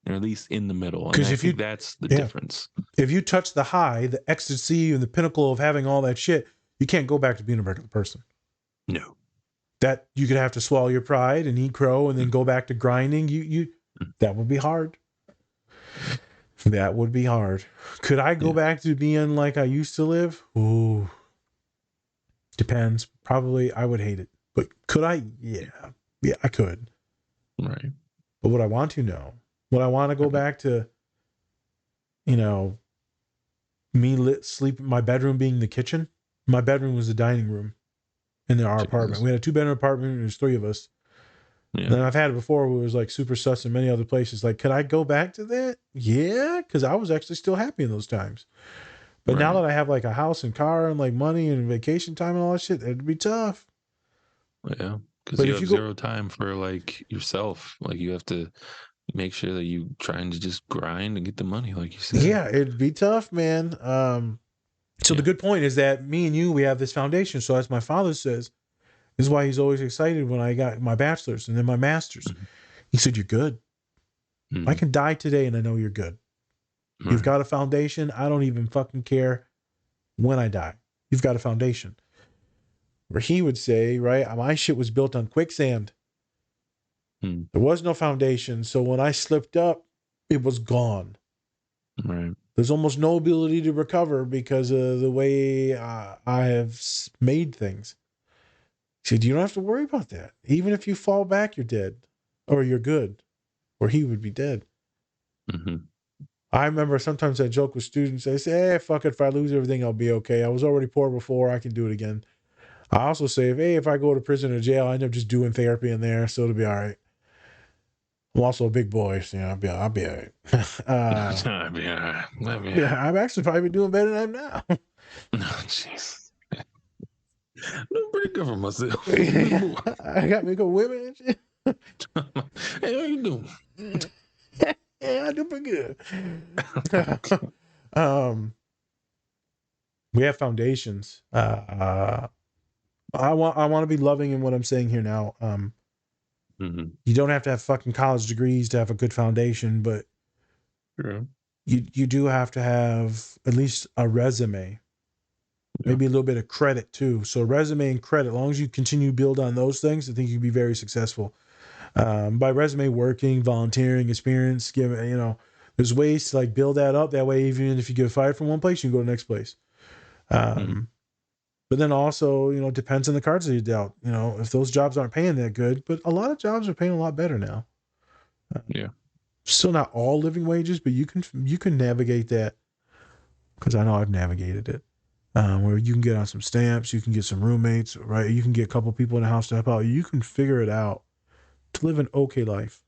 Or at least in the middle. And I think that's the difference. If you touch the high, the ecstasy and the pinnacle of having all that shit, you can't go back to being a regular person. No. That you could have to swallow your pride and eat crow and then go back to grinding. That would be hard. That would be hard. Could I go back to being like I used to live? Ooh. Depends. Probably I would hate it. But could I? Yeah. Yeah, I could. Right. But what I want to know, would I want to go back to, me sleep my bedroom being the kitchen? My bedroom was the dining room in our apartment. We had a 2-bedroom apartment and there's 3 of us. Yeah. And I've had it before where it was like super sus in many other places. Like, could I go back to that? Yeah, because I was actually still happy in those times. But now that I have like a house and car and like money and vacation time and all that shit, it'd be tough. Yeah, because you have zero time for like yourself. Like you have to make sure that you trying to just grind and get the money, like you said. Yeah, it'd be tough, man. So the good point is that me and you, we have this foundation. So as my father says, this is why he's always excited when I got my bachelor's and then my master's. Mm-hmm. He said, you're good. Mm-hmm. I can die today and I know you're good. Right. You've got a foundation. I don't even fucking care when I die. You've got a foundation. Where he would say, right, my shit was built on quicksand. Hmm. There was no foundation. So when I slipped up, it was gone. Right. There's almost no ability to recover because of the way I have made things. He said, you don't have to worry about that. Even if you fall back, you're dead. Or you're good. Or he would be dead. Mm-hmm. I remember sometimes I joke with students. I say, hey, fuck it. If I lose everything, I'll be okay. I was already poor before. I can do it again. I also say, if I go to prison or jail, I end up just doing therapy in there. So it'll be all right. I'm also a big boy. So, I'll be all right. Yeah, I'm actually probably doing better than I am now. Oh, jeez. I'm pretty good for myself. I got me good women and shit. Hey, how you doing? Yeah, I do pretty good. We have foundations. I want to be loving in what I'm saying here now. Mm-hmm. You don't have to have fucking college degrees to have a good foundation, but True. you do have to have at least a resume, maybe a little bit of credit too. So resume and credit, as long as you continue to build on those things, I think you can be very successful. By resume, working, volunteering, experience, there's ways to like build that up. That way, even if you get fired from one place, you can go to the next place. But then also, it depends on the cards that you dealt. If those jobs aren't paying that good, but a lot of jobs are paying a lot better now. Yeah. Still not all living wages, but you can navigate that, because I know I've navigated it. Where you can get on some stamps, you can get some roommates, right? You can get a couple people in the house to help out. You can figure it out to live an okay life.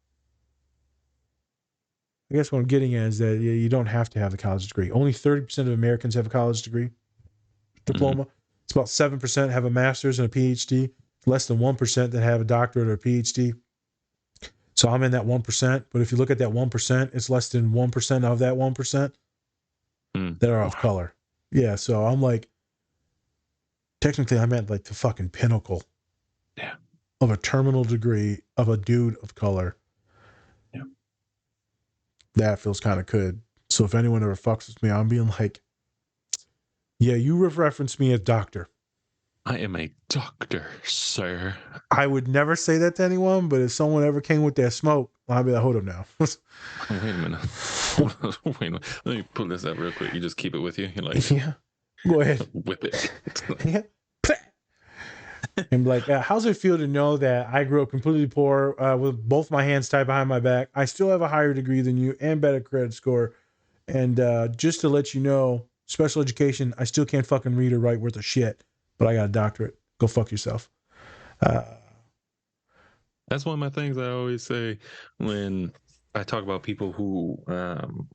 I guess what I'm getting at is that you don't have to have a college degree. Only 30% of Americans have a college degree, diploma. It's about 7% have a master's and a PhD. Less than 1% that have a doctorate or a PhD. So I'm in that 1%. But if you look at that 1%, it's less than 1% of that 1% that are of color. Yeah, so I'm like, technically I'm at like the fucking pinnacle of a terminal degree of a dude of color. Yeah. That feels kind of good. So if anyone ever fucks with me, I'm being like, yeah, you reference me as doctor. I am a doctor, sir. I would never say that to anyone, but if someone ever came with that smoke, I'd be like, hold up now. Wait a minute. Wait a minute. Let me pull this up real quick. You just keep it with you. You're like, yeah, go ahead. Whip it. Yeah. And like, how's it feel to know that I grew up completely poor with both my hands tied behind my back? I still have a higher degree than you and better credit score. And just to let you know, special education, I still can't fucking read or write worth a shit, but I got a doctorate. Go fuck yourself. That's one of my things I always say when I talk about people who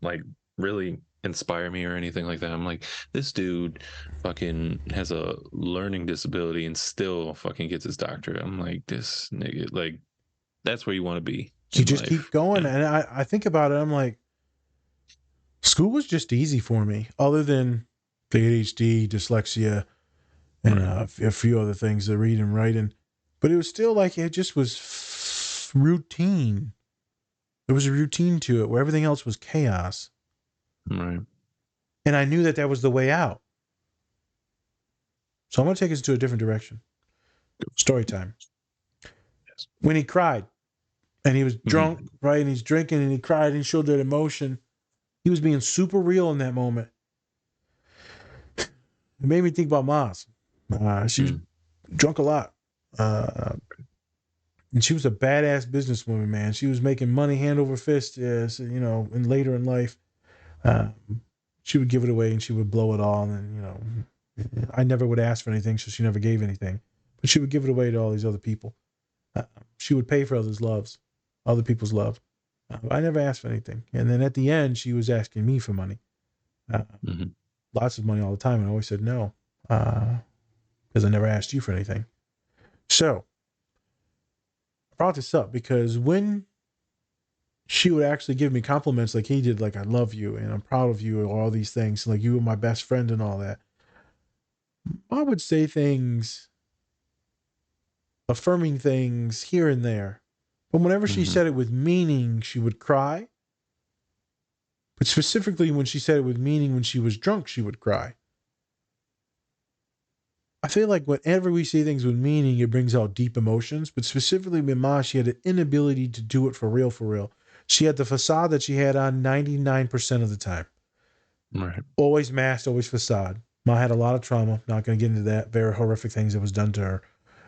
like really inspire me or anything like that. I'm like, this dude fucking has a learning disability and still fucking gets his doctorate. I'm like, this nigga, like, that's where you want to be. You just life. keep going. And I think about it, I'm like, school was just easy for me, other than the ADHD, dyslexia, and a few other things, the read and writing. But it was still like, it just was routine. There was a routine to it where everything else was chaos. Right. And I knew that that was the way out. So I'm going to take us to a different direction. Story time. Yes. When he cried and he was drunk, right? And he's drinking and he cried and he showed that emotion. He was being super real in that moment. It made me think about Maz. She was drunk a lot. And she was a badass businesswoman, man. She was making money hand over fist, and later in life. She would give it away and she would blow it all. And, I never would ask for anything, so she never gave anything. But she would give it away to all these other people. She would pay for other people's love. I never asked for anything. And then at the end, she was asking me for money. Lots of money all the time. And I always said no, because I never asked you for anything. So I brought this up because when she would actually give me compliments like he did, like, I love you and I'm proud of you, or all these things, like, you were my best friend and all that, I would say things, affirming things here and there. But whenever she said it with meaning, she would cry. But specifically when she said it with meaning, when she was drunk, she would cry. I feel like whenever we see things with meaning, it brings out deep emotions. But specifically with Ma, she had an inability to do it for real, for real. She had the facade that she had on 99% of the time. Right. Always masked, always facade. Ma had a lot of trauma. Not going to get into that. Very horrific things that was done to her.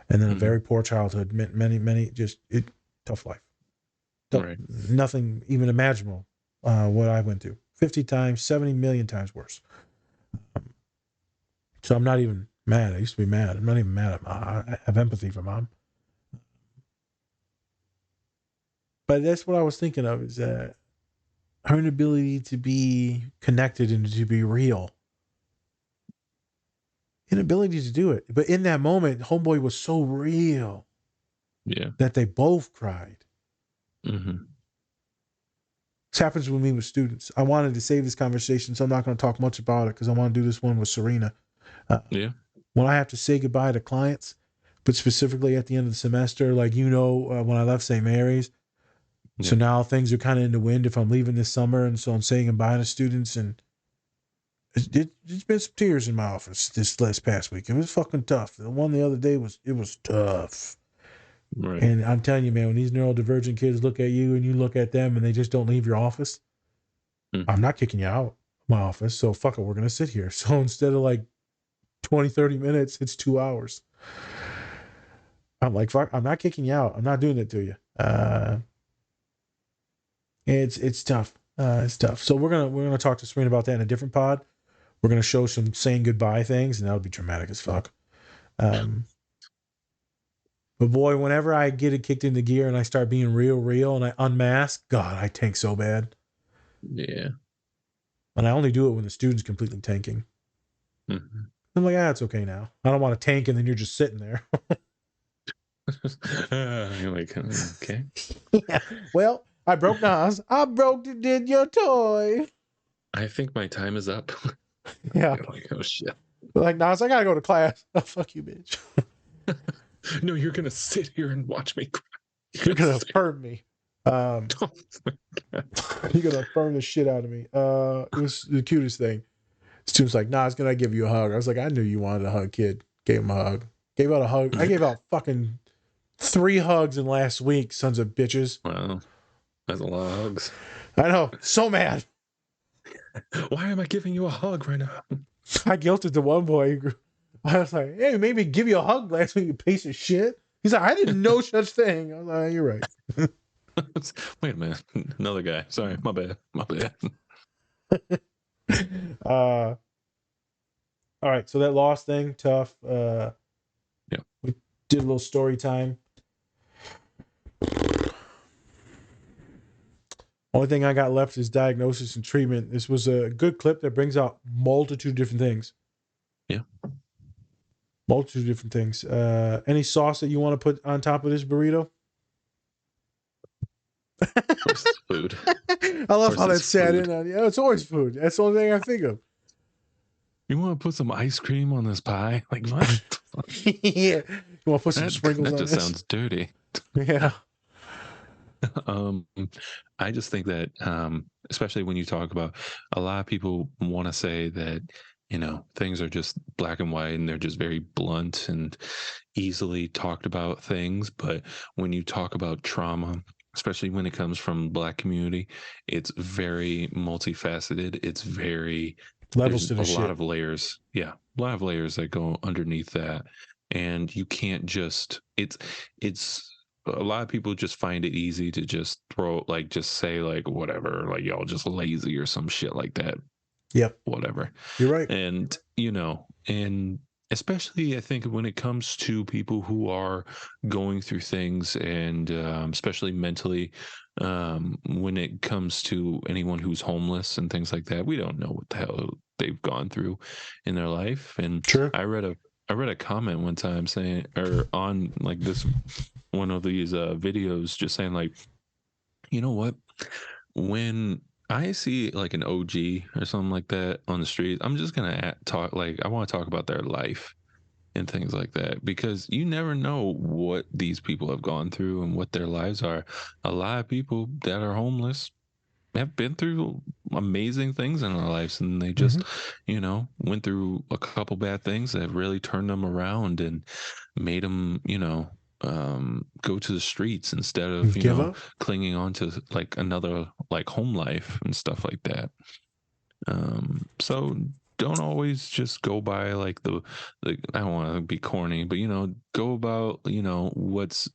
And then a very poor childhood. Many, tough life. Right. Nothing even imaginable what I went through. 50 times, 70 million times worse. So I'm not even mad. I used to be mad. I'm not even mad at Mom. I have empathy for Mom. But that's what I was thinking of, is that her inability to be connected and to be real. Inability to do it. But in that moment, Homeboy was so real. Yeah. That they both cried. Mm-hmm. This happens with me with students. I wanted to save this conversation, so I'm not going to talk much about it because I want to do this one with Serena. Yeah. When I have to say goodbye to clients, but specifically at the end of the semester, like, when I left St. Mary's. So now things are kind of in the wind if I'm leaving this summer. And so I'm saying goodbye to students. And it's been some tears in my office this last past week. It was fucking tough. The one the other day was tough. Right. And I'm telling you, man, when these neurodivergent kids look at you and you look at them and they just don't leave your office, I'm not kicking you out of my office. So fuck it, we're going to sit here. So instead of like 20, 30 minutes, it's 2 hours. I'm like, fuck, I'm not kicking you out. I'm not doing it to you. It's tough. It's tough. So we're gonna talk to Serena about that in a different pod. We're gonna show some saying goodbye things, and that'll be dramatic as fuck. But boy, whenever I get it kicked into gear and I start being real, and I unmask, God, I tank so bad. Yeah. And I only do it when the student's completely tanking. Mm-hmm. I'm like, it's okay now. I don't want to tank, and then you're just sitting there. You're like, okay. Yeah. Well, I broke Nas. I broke your toy. I think my time is up. Yeah. You're like, oh shit. Like, Nas, I gotta go to class. Oh, fuck you, bitch. No, you're gonna sit here and watch me cry. You're gonna affirm me. You're gonna affirm the shit out of me. It was the cutest thing. Student's like, Nas, can I give you a hug? I was like, I knew you wanted a hug, kid. Gave him a hug. Gave out a hug. I gave out fucking 3 hugs in last week, sons of bitches. Wow. That's a lot of hugs. I know. So mad. Why am I giving you a hug right now? I guilted the one boy. I was like, hey, maybe give you a hug last week, you piece of shit. He's like, I didn't know such thing. I was like, you're right. Wait a minute. Another guy. Sorry. My bad. All right. So that loss thing, tough. Yeah. We did a little story time. Only thing I got left is diagnosis and treatment. This was a good clip that brings out multitude of different things. Yeah. Multitude of different things. Any sauce that you want to put on top of this burrito? Of course it's food. I love how that's sat in on you. Yeah, it's always food. That's the only thing I think of. You want to put some ice cream on this pie? Like what? Yeah. You want to put some sprinkles on this? That just sounds dirty. Yeah. I just think that, especially when you talk about, a lot of people want to say that, things are just black and white and they're just very blunt and easily talked about things. But when you talk about trauma, especially when it comes from the Black community, it's very multifaceted. It's very levels to the shit. A lot of layers. Yeah. A lot of layers that go underneath that. And you can't just, it's, a lot of people just find it easy to just just say like, whatever, like y'all just lazy or some shit like that. Yep. Whatever. You're right. And, and especially I think when it comes to people who are going through things and especially mentally, when it comes to anyone who's homeless and things like that, we don't know what the hell they've gone through in their life. And sure. I read a comment one time saying, or on like this one of these videos, just saying like, you know what, when I see like an OG or something like that on the street, I'm just gonna talk, like I want to talk about their life and things like that, because you never know what these people have gone through and what their lives are. A lot of people that are homeless have been through amazing things in their lives, and they just, went through a couple bad things that really turned them around and made them, go to the streets instead of, Give up. clinging on to like another like home life and stuff like that. So don't always just go by like the I don't want to be corny, but go about what's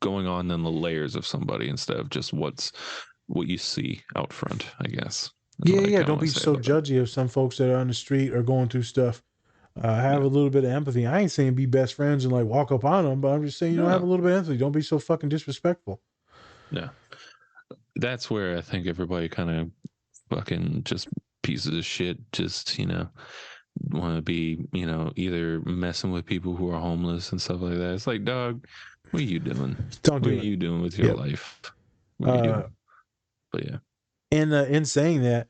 going on in the layers of somebody instead of just what you see out front, I guess. That's what I Yeah. kinda Don't wanna be say so about that. judgy of some folks that are on the street or going through stuff. Have Yeah. a little bit of empathy. I ain't saying be best friends and like walk up on them, but I'm just saying, have a No. little bit of empathy. Don't be so fucking disrespectful. Yeah. That's where I think everybody kind of fucking just pieces of shit just, want to be, either messing with people who are homeless and stuff like that. It's like, dog, what are you doing? Don't What are do it. you doing with your Yep. life? What are you Uh, doing? But yeah. in saying that,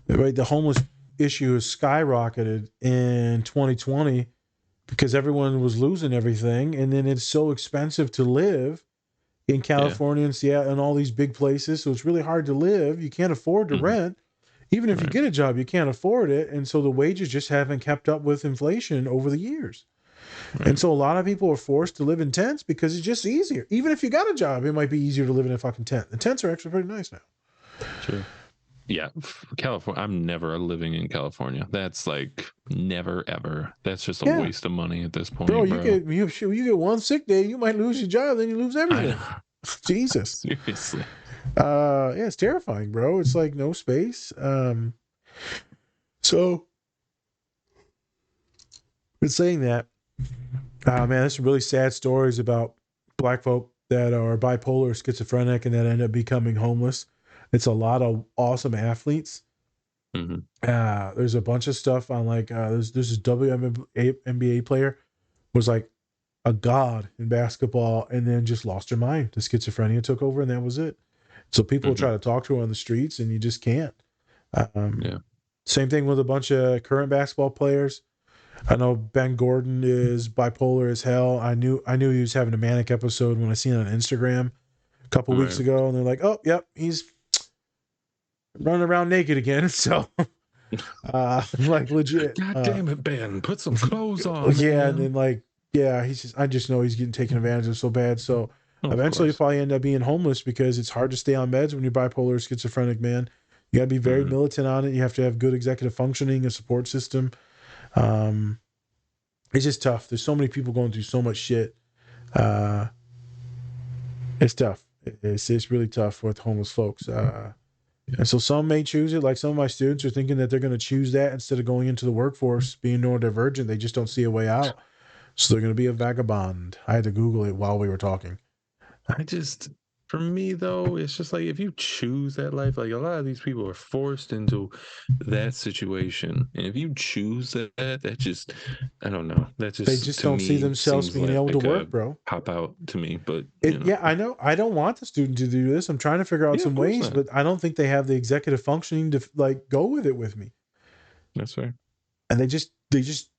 right, the homeless issue has skyrocketed in 2020 because everyone was losing everything, and then it's so expensive to live in California and Seattle and all these big places. So it's really hard to live. You can't afford to Mhm. rent. Even if you Right. get a job, you can't afford it. And so the wages just haven't kept up with inflation over the years. Right. And so a lot of people are forced to live in tents because it's just easier. Even if you got a job, it might be easier to live in a fucking tent. The tents are actually pretty nice now. True. Yeah, California. I'm never living in California. That's like never ever. That's just a Yeah. waste of money at this point, Bro, bro. you get one sick day, you might lose your job, then you lose I everything. know. Jesus. Seriously. Yeah, it's terrifying, bro. It's like no space. So in saying that, man, there's some really sad stories about black folk that are bipolar or schizophrenic and that end up becoming homeless. It's a lot of awesome athletes. Mhm. There's a bunch of stuff on like there's this WNBA player was like a god in basketball and then just lost her mind. The schizophrenia took over and that was it. So people try to talk to her on the streets and you just can't. Yeah. Same thing with a bunch of current basketball players. I know Ben Gordon is bipolar as hell. I knew he was having a manic episode when I seen it on Instagram a couple weeks Right. ago, and they're like, "Oh, yep, he's running around naked again." So, like legit. God damn it, Ben! Put some clothes on, Yeah, man. and then like, yeah, I just know he's getting taken advantage of so bad. So Of eventually, he'll course. probably end up being homeless because it's hard to stay on meds when you're bipolar or schizophrenic. Man, you got to be very Mhm. militant on it. You have to have good executive functioning, a support system. Um, it's just tough. There's so many people going through so much shit. It's tough. It's really tough with homeless folks. And so some may choose it. Like some of my students are thinking that they're going to choose that instead of going into the workforce, being neurodivergent. They just don't see a way out. So they're going to be a vagabond. I had to Google it while we were talking. For me though, it's just like if you choose that life, like a lot of these people are forced into that situation, and if you choose that just, I don't know, that They just just to don't see me themselves seems being able to like a work, bro. pop out to me. But Yeah, I know. I don't want the student to do this. I'm trying to figure out yeah, of some course ways, not. but I don't think they have the executive functioning to like go with it with me. That's fair. And they just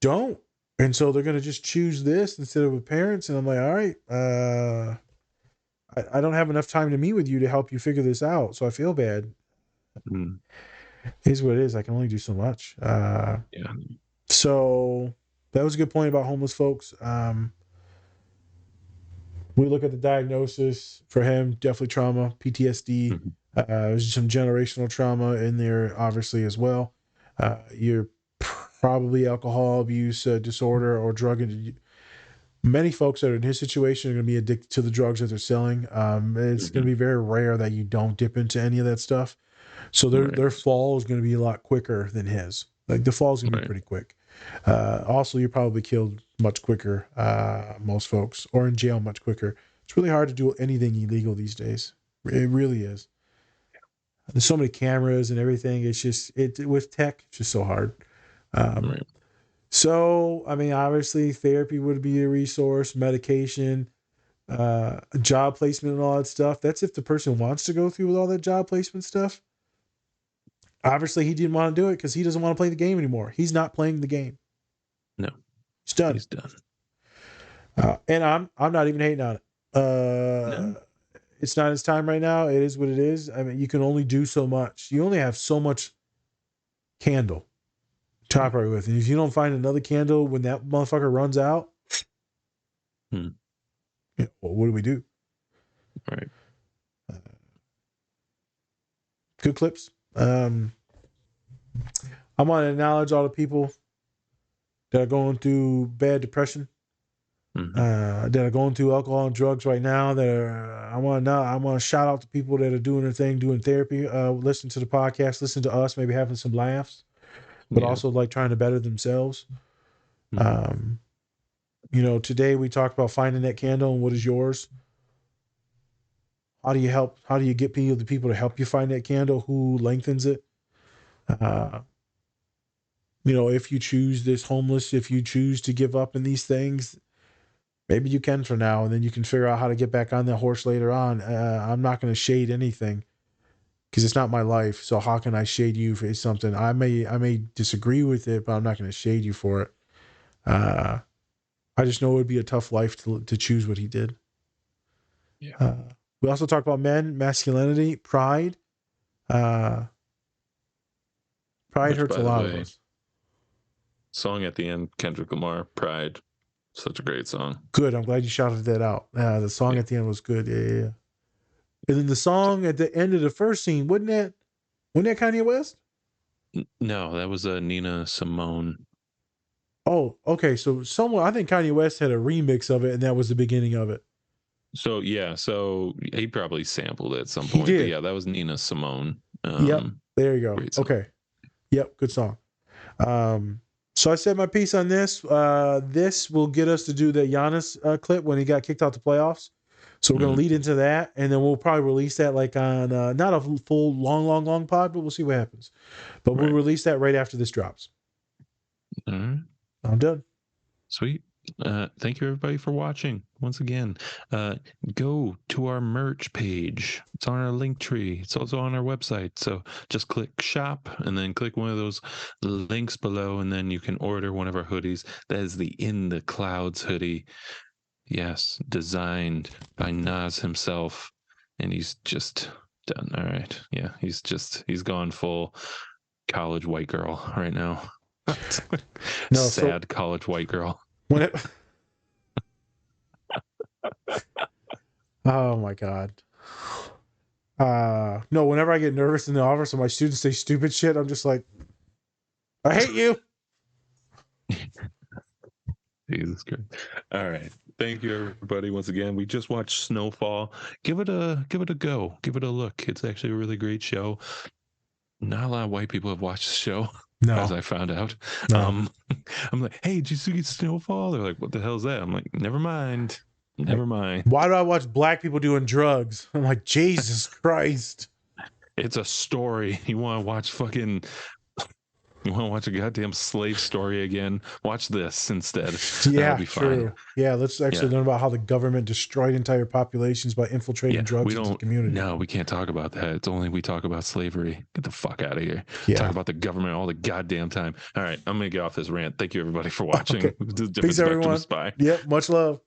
don't. And so they're going to just choose this instead of with parents. And I'm like, all right, I don't have enough time to meet with you to help you figure this out. So I feel bad. Mm, Here's what it is. I can only do so much. yeah. So that was a good point about homeless folks. We look at the diagnosis for him, definitely trauma, PTSD. Mhm. There's some generational trauma in there, obviously, as well. You're probably alcohol abuse disorder or drug. Many folks that are in his situation are going to be addicted to the drugs that they're selling. It's going to be very rare that you don't dip into any of that stuff. So their Right. fall is going to be a lot quicker than his. Like the fall is going to be Right. pretty quick. Also, you're probably killed much quicker, most folks, or in jail much quicker. It's really hard to do anything illegal these days. It really is. There's so many cameras and everything. It's just with tech, it's just so hard. Right. So, I mean, obviously, therapy would be a resource, medication, job placement, and all that stuff. That's if the person wants to go through with all that job placement stuff. Obviously, he didn't want to do it because he doesn't want to play the game anymore. He's not playing the game. No, It's done. he's done. And I'm not even hating on it. No. it's not his time right now. It is what it is. I mean, you can only do so much. You only have so much candle to operate with. And if you don't find another candle when that motherfucker runs out, Hmm. yeah, well, what do we do? Right. Good clips. I want to acknowledge all the people that are going through bad depression, that are going through alcohol and drugs right now. I want to shout out to people that are doing their thing, doing therapy, listen to the podcast, listen to us, maybe having some laughs, but also like trying to better themselves. Today we talked about finding that candle and what is yours. How do you help? How do you get the people to help you find that candle? Who lengthens it? If you choose this homeless, if you choose to give up in these things, maybe you can for now, and then you can figure out how to get back on that horse later on. I'm not going to shade anything because it's not my life. So how can I shade you for something? I may disagree with it, but I'm not going to shade you for it. I just know it would be a tough life to choose what he did. Yeah. We also talked about men, masculinity, pride. Pride hurts a lot of us. Song at the end, Kendrick Lamar, Pride. Such a great song. Good. I'm glad you shouted that out. The song at the end was good. Yeah. And then the song at the end of the first scene, wasn't that Kanye West? No, that was Nina Simone. Oh, okay. So I think Kanye West had a remix of it, and that was the beginning of it. So he probably sampled it at some point. He did. But yeah, that was Nina Simone. Yep. There you go. Okay. Yep. Good song. So I said my piece on this. This will get us to do the Giannis clip when he got kicked out the playoffs. So we're going to lead into that, and then we'll probably release that like on not a full long pod, but we'll see what happens. But we'll release that right after this drops. All right. I'm done. Sweet. Thank you everybody for watching once again. Go to our merch page. It's on our link tree. It's also on our website. So just click shop and then click one of those links below, and then you can order one of our hoodies. That is the In the Clouds hoodie. Yes, designed by Nas himself, and he's just done. All right. Yeah, he's gone full college white girl right now. Sad college white girl. Oh my God. No, whenever I get nervous in the office and my students say stupid shit, I'm just like, I hate you. Jesus Christ. All right. Thank you everybody once again. We just watched Snowfall. Give it a go. Give it a look. It's actually a really great show. Not a lot of white people have watched the show. No. As I found out. No. I'm like, hey, did you see Snowfall? They're like, what the hell is that? I'm like, never mind. Why do I watch black people doing drugs? I'm like, Jesus Christ. It's a story. You want to watch a goddamn slave story again? Watch this instead. Yeah, be true. fine. Yeah, let's actually learn about how the government destroyed entire populations by infiltrating drugs into the community. No, we can't talk about that. It's only we talk about slavery. Get the fuck out of here. Yeah. Talk about the government all the goddamn time. All right, I'm gonna get off this rant. Thank you everybody for watching. Okay. Peace, everyone. Spy. Yep, much love.